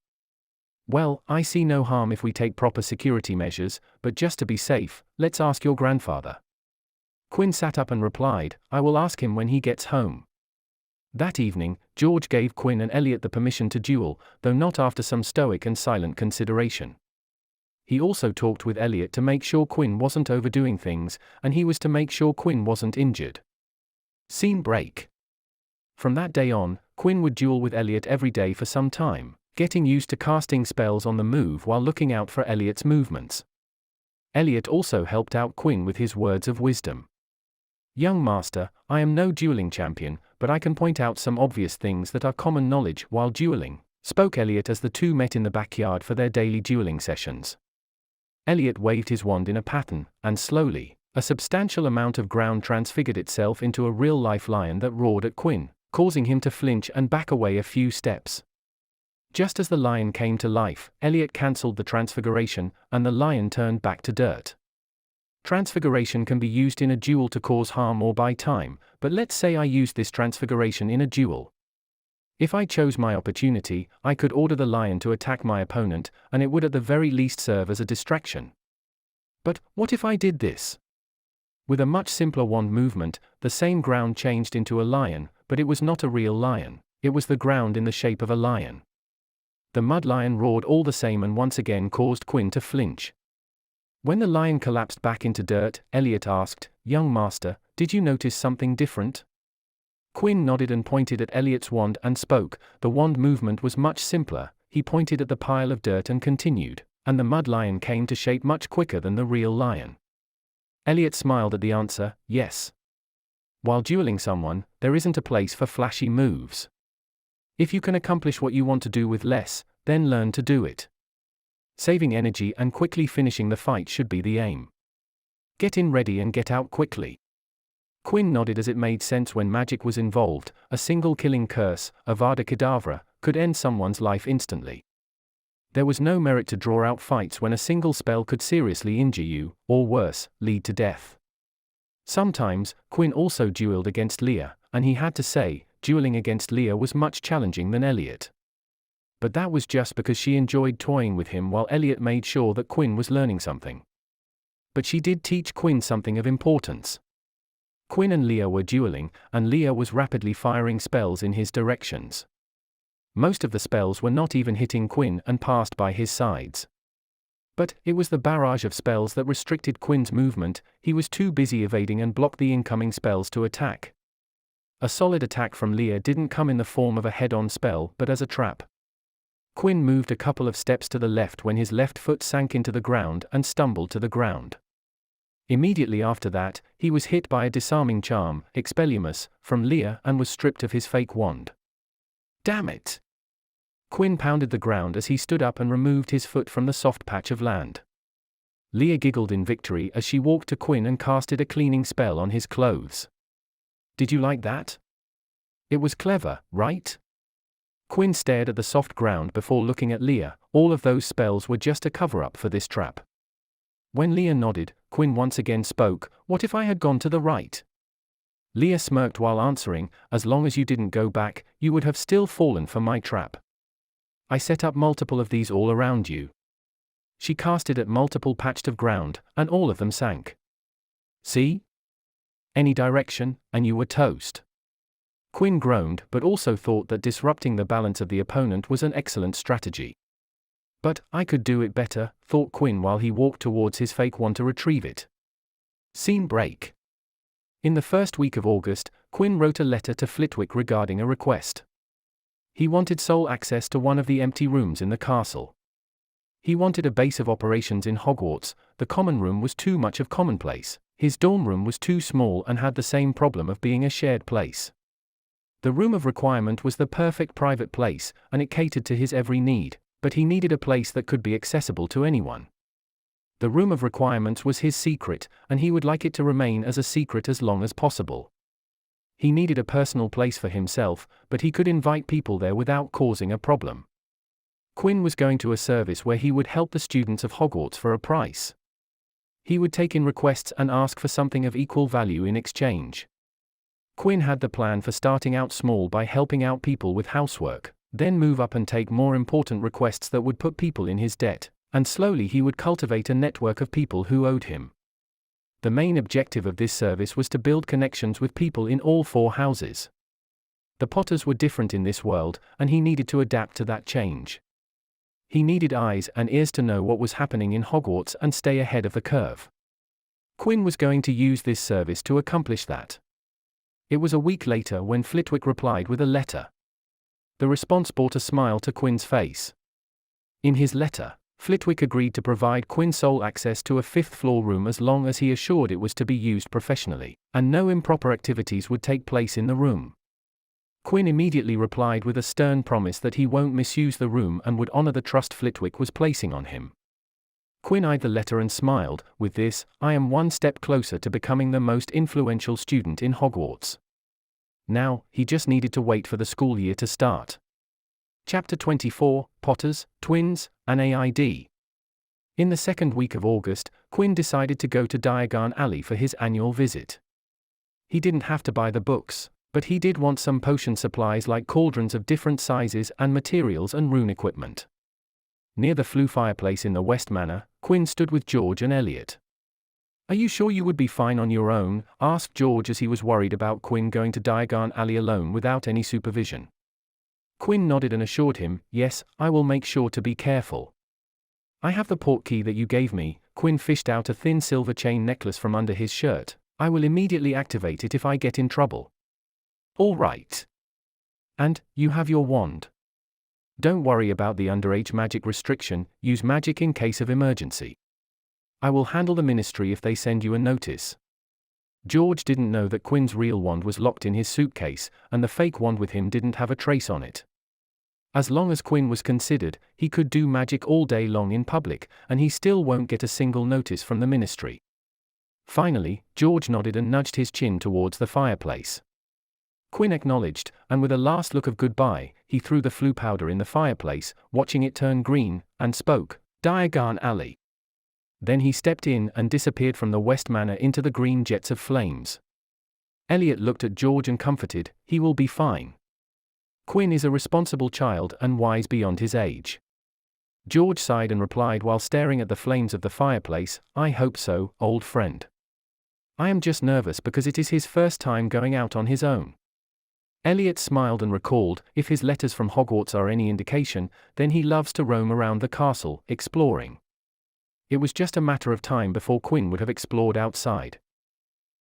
"Well, I see no harm if we take proper security measures, but just to be safe, let's ask your grandfather." Quinn sat up and replied, "I will ask him when he gets home." That evening, George gave Quinn and Elliot the permission to duel, though not after some stoic and silent consideration. He also talked with Elliot to make sure Quinn wasn't overdoing things, and he was to make sure Quinn wasn't injured. Scene break. From that day on, Quinn would duel with Elliot every day for some time, getting used to casting spells on the move while looking out for Elliot's movements. Elliot also helped out Quinn with his words of wisdom. "Young master, I am no dueling champion, but I can point out some obvious things that are common knowledge while dueling," spoke Elliot as the two met in the backyard for their daily dueling sessions. Elliot waved his wand in a pattern, and slowly, a substantial amount of ground transfigured itself into a real-life lion that roared at Quinn, causing him to flinch and back away a few steps. Just as the lion came to life, Elliot cancelled the transfiguration, and the lion turned back to dirt. Transfiguration can be used in a duel to cause harm or buy time, but let's say I used this transfiguration in a duel. If I chose my opportunity, I could order the lion to attack my opponent, and it would at the very least serve as a distraction. But what if I did this? With a much simpler wand movement, the same ground changed into a lion, but it was not a real lion, it was the ground in the shape of a lion. The mud lion roared all the same and once again caused Quinn to flinch. When the lion collapsed back into dirt, Elliot asked, "Young master, did you notice something different?" Quinn nodded and pointed at Elliot's wand and spoke. The wand movement was much simpler. He pointed at the pile of dirt and continued, and the mud lion came to shape much quicker than the real lion. Elliot smiled at the answer, "Yes. While dueling someone, there isn't a place for flashy moves. If you can accomplish what you want to do with less, then learn to do it. Saving energy and quickly finishing the fight should be the aim. Get in ready and get out quickly." Quinn nodded as it made sense when magic was involved. A single killing curse, Avada Kedavra, could end someone's life instantly. There was no merit to draw out fights when a single spell could seriously injure you, or worse, lead to death. Sometimes, Quinn also dueled against Leah, and he had to say, dueling against Leah was much challenging than Elliot. But that was just because she enjoyed toying with him while Elliot made sure that Quinn was learning something. But she did teach Quinn something of importance. Quinn and Leah were dueling, and Leah was rapidly firing spells in his directions. Most of the spells were not even hitting Quinn and passed by his sides. But it was the barrage of spells that restricted Quinn's movement. He was too busy evading and blocked the incoming spells to attack. A solid attack from Leah didn't come in the form of a head-on spell, but as a trap. Quinn moved a couple of steps to the left when his left foot sank into the ground and stumbled to the ground. Immediately after that, he was hit by a disarming charm, Expelliarmus, from Leah and was stripped of his fake wand. Damn it! Quinn pounded the ground as he stood up and removed his foot from the soft patch of land. Leah giggled in victory as she walked to Quinn and casted a cleaning spell on his clothes. Did you like that? It was clever, right? Quinn stared at the soft ground before looking at Leah. All of those spells were just a cover-up for this trap. When Leah nodded, Quinn once again spoke, "What if I had gone to the right?" Leah smirked while answering, "As long as you didn't go back, you would have still fallen for my trap. I set up multiple of these all around you." She cast it at multiple patches of ground, and all of them sank. "See? Any direction, and you were toast." Quinn groaned, but also thought that disrupting the balance of the opponent was an excellent strategy. "But I could do it better," thought Quinn while he walked towards his fake wand to retrieve it. Scene break. In the first week of August, Quinn wrote a letter to Flitwick regarding a request. He wanted sole access to one of the empty rooms in the castle. He wanted a base of operations in Hogwarts. The common room was too much of commonplace. His dorm room was too small and had the same problem of being a shared place. The room of requirement was the perfect private place, and it catered to his every need, but he needed a place that could be accessible to anyone. The room of requirements was his secret, and he would like it to remain as a secret as long as possible. He needed a personal place for himself, but he could invite people there without causing a problem. Quinn was going to a service where he would help the students of Hogwarts for a price. He would take in requests and ask for something of equal value in exchange. Quinn had the plan for starting out small by helping out people with housework, then move up and take more important requests that would put people in his debt, and slowly he would cultivate a network of people who owed him. The main objective of this service was to build connections with people in all 4 houses. The Potters were different in this world, and he needed to adapt to that change. He needed eyes and ears to know what was happening in Hogwarts and stay ahead of the curve. Quinn was going to use this service to accomplish that. It was a week later when Flitwick replied with a letter. The response brought a smile to Quinn's face. In his letter, Flitwick agreed to provide Quinn sole access to a 5th-floor room as long as he assured it was to be used professionally, and no improper activities would take place in the room. Quinn immediately replied with a stern promise that he won't misuse the room and would honor the trust Flitwick was placing on him. Quinn eyed the letter and smiled. "With this, I am one step closer to becoming the most influential student in Hogwarts." Now, he just needed to wait for the school year to start. Chapter 24, Potters, Twins, and AID. In the second week of August, Quinn decided to go to Diagon Alley for his annual visit. He didn't have to buy the books, but he did want some potion supplies like cauldrons of different sizes and materials and rune equipment. Near the flue fireplace in the West Manor, Quinn stood with George and Elliot. "Are you sure you would be fine on your own?" asked George as he was worried about Quinn going to Diagon Alley alone without any supervision. Quinn nodded and assured him, "Yes, I will make sure to be careful." "I have the portkey that you gave me." Quinn fished out a thin silver chain necklace from under his shirt. "I will immediately activate it if I get in trouble." "All right. And, you have your wand. Don't worry about the underage magic restriction, use magic in case of emergency. I will handle the ministry if they send you a notice." George didn't know that Quinn's real wand was locked in his suitcase, and the fake wand with him didn't have a trace on it. As long as Quinn was considered, he could do magic all day long in public, and he still won't get a single notice from the ministry. Finally, George nodded and nudged his chin towards the fireplace. Quinn acknowledged, and with a last look of goodbye, he threw the flue powder in the fireplace, watching it turn green, and spoke, "Diagon Alley." Then he stepped in and disappeared from the West Manor into the green jets of flames. Elliot looked at George and comforted, "He will be fine. Quinn is a responsible child and wise beyond his age." George sighed and replied while staring at the flames of the fireplace, "I hope so, old friend. I am just nervous because it is his first time going out on his own." Elliot smiled and recalled, "If his letters from Hogwarts are any indication, then he loves to roam around the castle, exploring. It was just a matter of time before Quinn would have explored outside.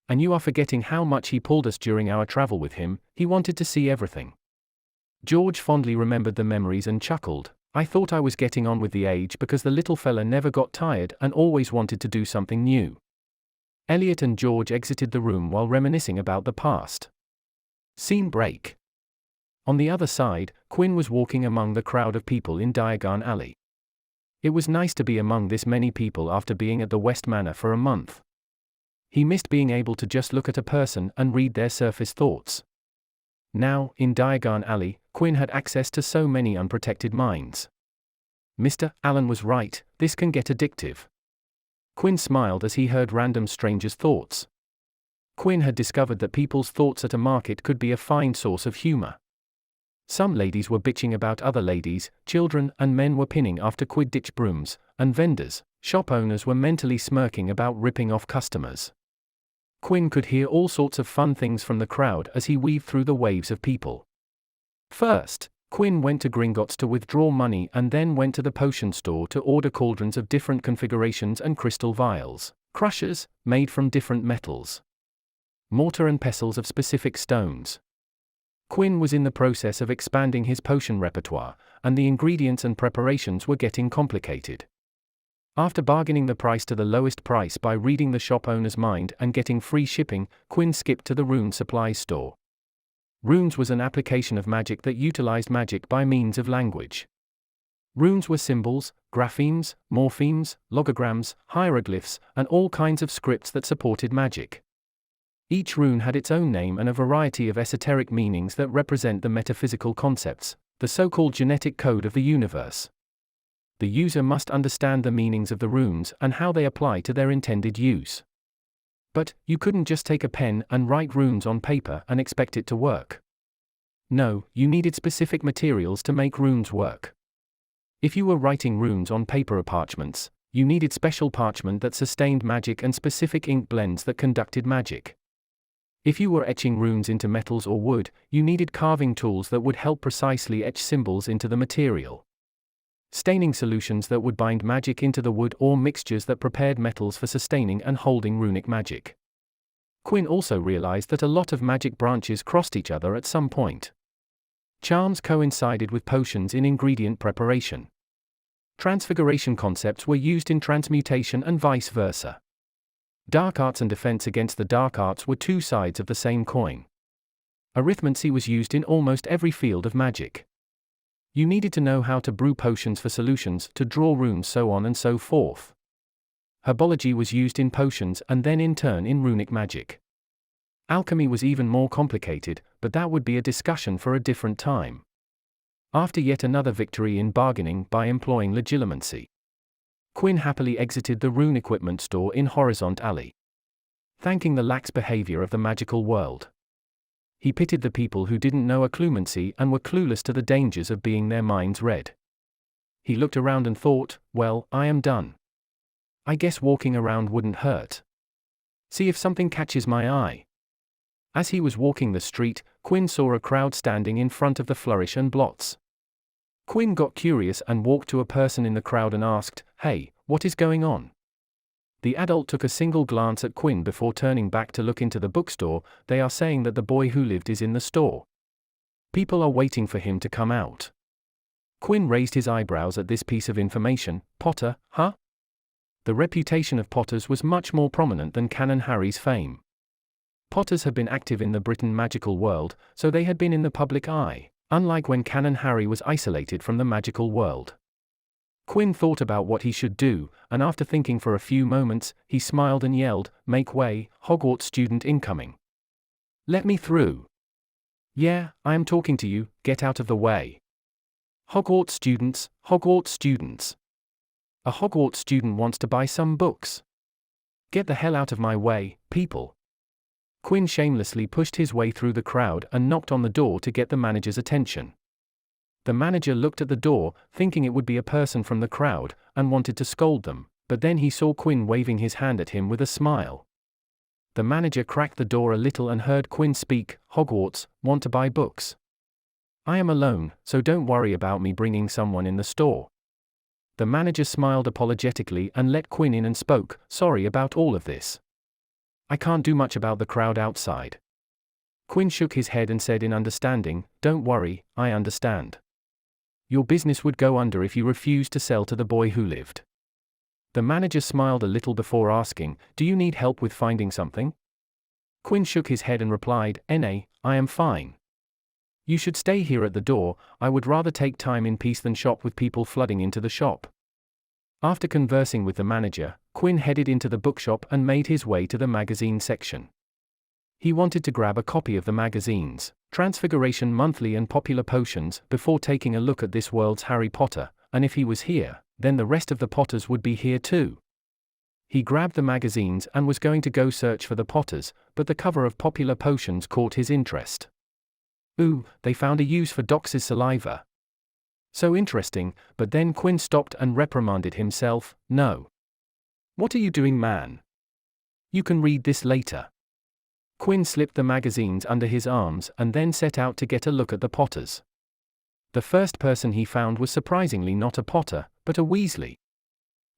And you are forgetting how much he pulled us during our travel with him. He wanted to see everything. George fondly remembered the memories and chuckled. I thought I was getting on with the age because the little fella never got tired and always wanted to do something new. Elliot and George exited the room while reminiscing about the past. Scene break. On the other side, Quinn was walking among the crowd of people in Diagon Alley. It was nice to be among this many people after being at the West Manor for a month. He missed being able to just look at a person and read their surface thoughts. Now, in Diagon Alley, Quinn had access to so many unprotected minds. Mr. Allen was right, this can get addictive. Quinn smiled as he heard random strangers' thoughts. Quinn had discovered that people's thoughts at a market could be a fine source of humor. Some ladies were bitching about other ladies, children and men were pinning after Quidditch brooms, and vendors, shop owners were mentally smirking about ripping off customers. Quinn could hear all sorts of fun things from the crowd as he weaved through the waves of people. First, Quinn went to Gringotts to withdraw money and then went to the potion store to order cauldrons of different configurations and crystal vials, crushers, made from different metals, mortar and pestles of specific stones. Quinn was in the process of expanding his potion repertoire, and the ingredients and preparations were getting complicated. After bargaining the price to the lowest price by reading the shop owner's mind and getting free shipping, Quinn skipped to the rune supplies store. Runes was an application of magic that utilized magic by means of language. Runes were symbols, graphemes, morphemes, logograms, hieroglyphs, and all kinds of scripts that supported magic. Each rune had its own name and a variety of esoteric meanings that represent the metaphysical concepts, the so-called genetic code of the universe. The user must understand the meanings of the runes and how they apply to their intended use. But, you couldn't just take a pen and write runes on paper and expect it to work. No, you needed specific materials to make runes work. If you were writing runes on paper or parchments, you needed special parchment that sustained magic and specific ink blends that conducted magic. If you were etching runes into metals or wood, you needed carving tools that would help precisely etch symbols into the material. Staining solutions that would bind magic into the wood or mixtures that prepared metals for sustaining and holding runic magic. Quinn also realized that a lot of magic branches crossed each other at some point. Charms coincided with potions in ingredient preparation. Transfiguration concepts were used in transmutation and vice versa. Dark arts and defense against the dark arts were two sides of the same coin. Arithmancy was used in almost every field of magic. You needed to know how to brew potions for solutions, to draw runes, so on and so forth. Herbology was used in potions and then in turn in runic magic. Alchemy was even more complicated, but that would be a discussion for a different time. After yet another victory in bargaining by employing legilimency, Quinn happily exited the rune equipment store in Horizont Alley, thanking the lax behavior of the magical world. He pitied the people who didn't know occlumency and were clueless to the dangers of being their minds read. He looked around and thought, well, I am done. I guess walking around wouldn't hurt. See if something catches my eye. As he was walking the street, Quinn saw a crowd standing in front of the Flourish and Blots. Quinn got curious and walked to a person in the crowd and asked, "Hey, what is going on?" The adult took a single glance at Quinn before turning back to look into the bookstore. "They are saying that the boy who lived is in the store. People are waiting for him to come out." Quinn raised his eyebrows at this piece of information. "Potter, huh?" The reputation of Potters was much more prominent than Canon Harry's fame. Potters had been active in the Britain magical world, so they had been in the public eye, unlike when Canon Harry was isolated from the magical world. Quinn thought about what he should do, and after thinking for a few moments, he smiled and yelled, "Make way, Hogwarts student incoming. Let me through." "Yeah, I am talking to you, get out of the way." Hogwarts students, Hogwarts students. A Hogwarts student wants to buy some books. Get the hell out of my way, people. Quinn shamelessly pushed his way through the crowd and knocked on the door to get the manager's attention. The manager looked at the door, thinking it would be a person from the crowd, and wanted to scold them, but then he saw Quinn waving his hand at him with a smile. The manager cracked the door a little and heard Quinn speak, "Hogwarts, want to buy books? I am alone, so don't worry about me bringing someone in the store." The manager smiled apologetically and let Quinn in and spoke, "Sorry about all of this. I can't do much about the crowd outside." Quinn shook his head and said in understanding, "Don't worry, I understand. Your business would go under if you refused to sell to the boy who lived." The manager smiled a little before asking, "Do you need help with finding something?" Quinn shook his head and replied, "Nah, I am fine. You should stay here at the door. I would rather take time in peace than shop with people flooding into the shop." After conversing with the manager, Quinn headed into the bookshop and made his way to the magazine section. He wanted to grab a copy of the magazines, Transmigration Monthly and Popular Potions, before taking a look at this world's Harry Potter, and if he was here, then the rest of the Potters would be here too. He grabbed the magazines and was going to go search for the Potters, but the cover of Popular Potions caught his interest. Ooh, they found a use for Doc's saliva. So interesting, but then Quinn stopped and reprimanded himself, "No. What are you doing, man? You can read this later." Quinn slipped the magazines under his arms and then set out to get a look at the Potters. The first person he found was surprisingly not a Potter, but a Weasley.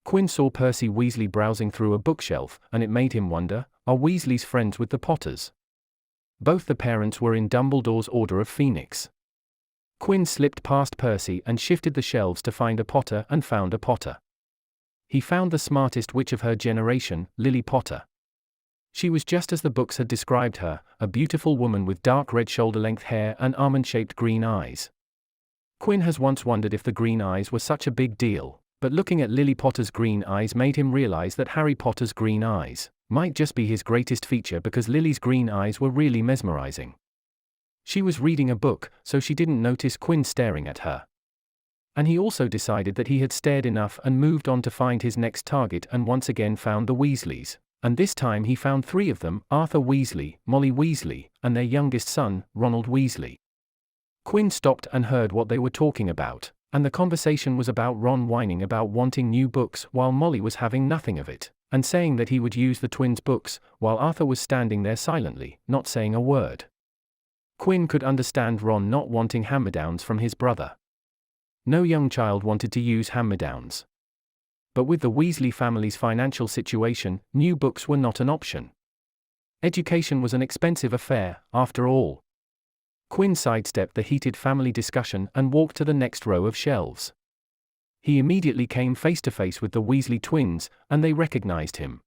Quinn saw Percy Weasley browsing through a bookshelf, and it made him wonder, are Weasley's friends with the Potters? Both the parents were in Dumbledore's Order of Phoenix. Quinn slipped past Percy and shifted the shelves to find a Potter and found a Potter. He found the smartest witch of her generation, Lily Potter. She was just as the books had described her, a beautiful woman with dark red shoulder-length hair and almond-shaped green eyes. Quinn has once wondered if the green eyes were such a big deal, but looking at Lily Potter's green eyes made him realize that Harry Potter's green eyes might just be his greatest feature because Lily's green eyes were really mesmerizing. She was reading a book, so she didn't notice Quinn staring at her. And he also decided that he had stared enough and moved on to find his next target and once again found the Weasleys. And this time he found three of them, Arthur Weasley, Molly Weasley, and their youngest son, Ronald Weasley. Quinn stopped and heard what they were talking about, and the conversation was about Ron whining about wanting new books while Molly was having nothing of it, and saying that he would use the twins' books, while Arthur was standing there silently, not saying a word. Quinn could understand Ron not wanting hand-me-downs from his brother. No young child wanted to use hand-me-downs. But with the Weasley family's financial situation, new books were not an option. Education was an expensive affair, after all. Quinn sidestepped the heated family discussion and walked to the next row of shelves. He immediately came face to face with the Weasley twins, and they recognized him.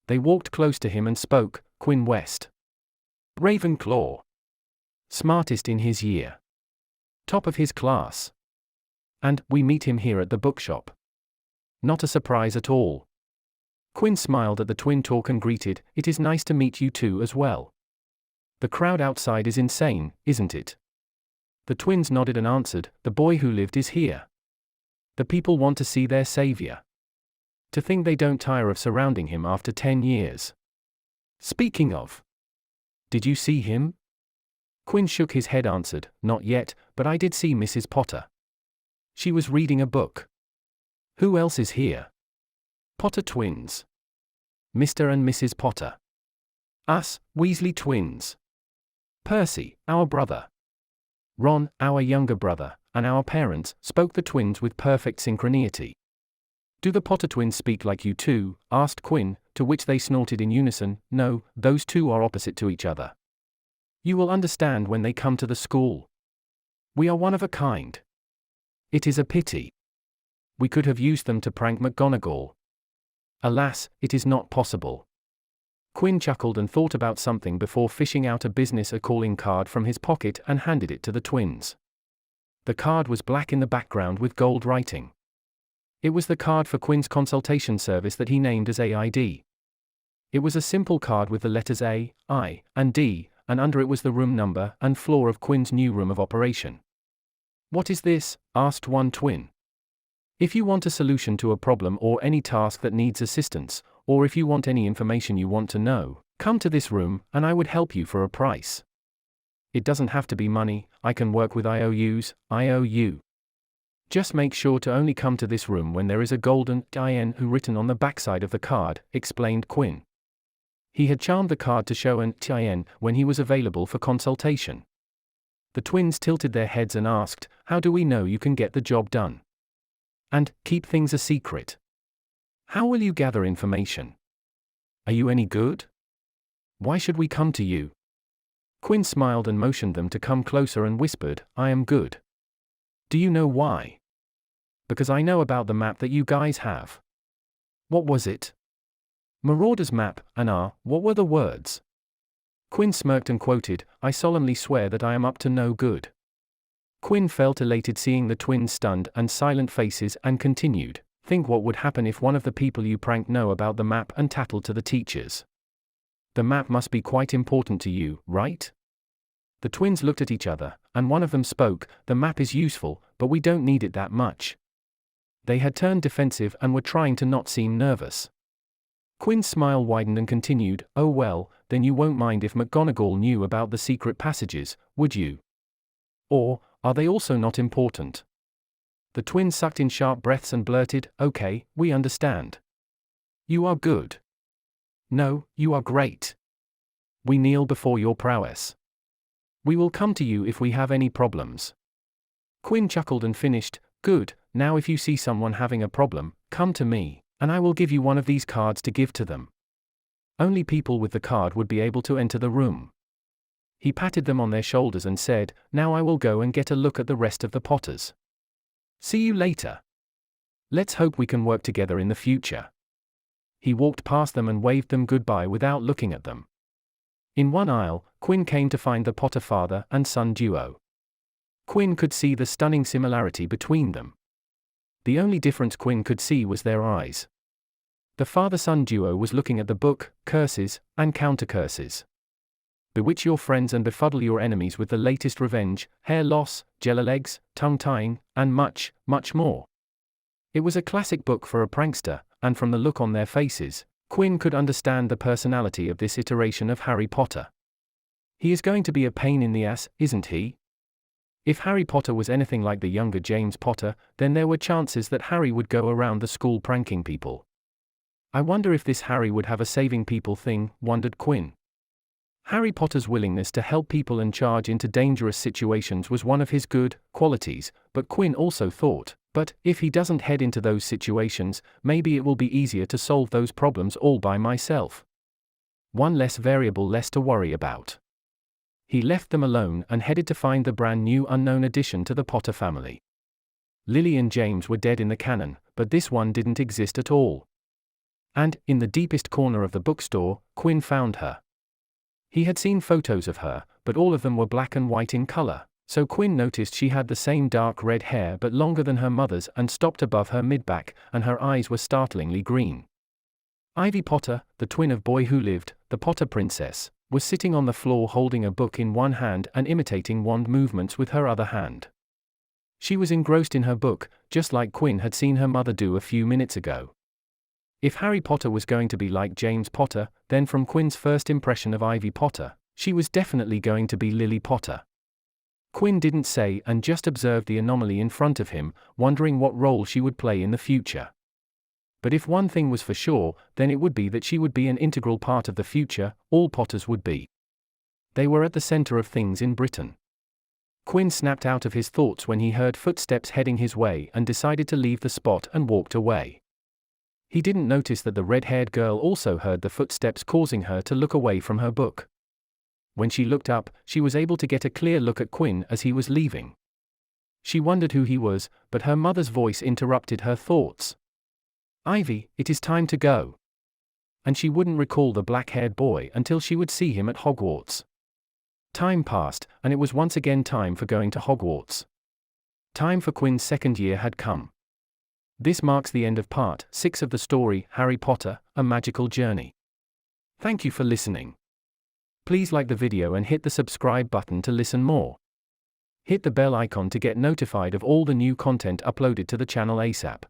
They walked close to him and spoke, "Quinn West. Ravenclaw. Smartest in his year. Top of his class. And we meet him here at the bookshop." Not a surprise at all. Quinn smiled at the twin talk and greeted, "It is nice to meet you two as well. The crowd outside is insane, isn't it?" The twins nodded and answered, "The boy who lived is here. The people want to see their savior. To think they don't tire of surrounding him after 10 years. Speaking of, did you see him?" Quinn shook his head answered, "Not yet, but I did see Mrs. Potter. She was reading a book." "Who else is here?" "Potter twins. Mr. and Mrs. Potter. Us, Weasley twins. Percy, our brother. Ron, our younger brother, and our parents," spoke the twins with perfect synchronicity. "Do the Potter twins speak like you too?" asked Quinn, to which they snorted in unison, "No, those two are opposite to each other. You will understand when they come to the school. We are one of a kind. It is a pity. We could have used them to prank McGonagall. Alas, it is not possible." Quinn chuckled and thought about something before fishing out a business calling card from his pocket and handed it to the twins. The card was black in the background with gold writing. It was the card for Quinn's consultation service that he named as AID. It was a simple card with the letters A, I, and D, and under it was the room number and floor of Quinn's new room of operation. "What is this?" asked one twin. "If you want a solution to a problem or any task that needs assistance, or if you want any information you want to know, come to this room, and I would help you for a price. It doesn't have to be money, I can work with IOUs, IOU. Just make sure to only come to this room when there is a golden IN written on the backside of the card," explained Quinn. He had charmed the card to show an IN when he was available for consultation. The twins tilted their heads and asked, "How do we know you can get the job done?" And keep things a secret. How will you gather information? Are you any good? Why should we come to you? Quinn smiled and motioned them to come closer and whispered, I am good. Do you know why? Because I know about the map that you guys have. What was it? Marauder's map, and what were the words? Quinn smirked and quoted, I solemnly swear that I am up to no good. Quinn felt elated seeing the twins' stunned and silent faces and continued, think what would happen if one of the people you pranked know about the map and tattled to the teachers. The map must be quite important to you, right? The twins looked at each other, and one of them spoke, the map is useful, but we don't need it that much. They had turned defensive and were trying to not seem nervous. Quinn's smile widened and continued, oh well, then you won't mind if McGonagall knew about the secret passages, would you? Or, are they also not important? The twins sucked in sharp breaths and blurted, okay, we understand. You are good. No, you are great. We kneel before your prowess. We will come to you if we have any problems. Quinn chuckled and finished, good, now if you see someone having a problem, come to me, and I will give you one of these cards to give to them. Only people with the card would be able to enter the room. He patted them on their shoulders and said, now I will go and get a look at the rest of the Potters. See you later. Let's hope we can work together in the future. He walked past them and waved them goodbye without looking at them. In one aisle, Quinn came to find the Potter father and son duo. Quinn could see the stunning similarity between them. The only difference Quinn could see was their eyes. The father-son duo was looking at the book, Curses, and Counter-Curses. Bewitch your friends and befuddle your enemies with the latest revenge, hair loss, jelly-legs, tongue-tying, and much, much more. It was a classic book for a prankster, and from the look on their faces, Quinn could understand the personality of this iteration of Harry Potter. He is going to be a pain in the ass, isn't he? If Harry Potter was anything like the younger James Potter, then there were chances that Harry would go around the school pranking people. I wonder if this Harry would have a saving people thing, wondered Quinn. Harry Potter's willingness to help people and charge into dangerous situations was one of his good qualities, but Quinn also thought, but if he doesn't head into those situations, maybe it will be easier to solve those problems all by myself. One less variable less to worry about. He left them alone and headed to find the brand new unknown addition to the Potter family. Lily and James were dead in the canon, but this one didn't exist at all. And, in the deepest corner of the bookstore, Quinn found her. He had seen photos of her, but all of them were black and white in color, so Quinn noticed she had the same dark red hair but longer than her mother's and stopped above her mid-back, and her eyes were startlingly green. Ivy Potter, the twin of Boy Who Lived, the Potter princess, was sitting on the floor holding a book in one hand and imitating wand movements with her other hand. She was engrossed in her book, just like Quinn had seen her mother do a few minutes ago. If Harry Potter was going to be like James Potter, then from Quinn's first impression of Ivy Potter, she was definitely going to be Lily Potter. Quinn didn't say and just observed the anomaly in front of him, wondering what role she would play in the future. But if one thing was for sure, then it would be that she would be an integral part of the future, all Potters would be. They were at the center of things in Britain. Quinn snapped out of his thoughts when he heard footsteps heading his way and decided to leave the spot and walked away. He didn't notice that the red-haired girl also heard the footsteps, causing her to look away from her book. When she looked up, she was able to get a clear look at Quinn as he was leaving. She wondered who he was, but her mother's voice interrupted her thoughts. Ivy, it is time to go. And she wouldn't recall the black-haired boy until she would see him at Hogwarts. Time passed, and it was once again time for going to Hogwarts. Time for Quinn's second year had come. This marks the end of part 6 of the story, Harry Potter, A Magical Journey. Thank you for listening. Please like the video and hit the subscribe button to listen more. Hit the bell icon to get notified of all the new content uploaded to the channel ASAP.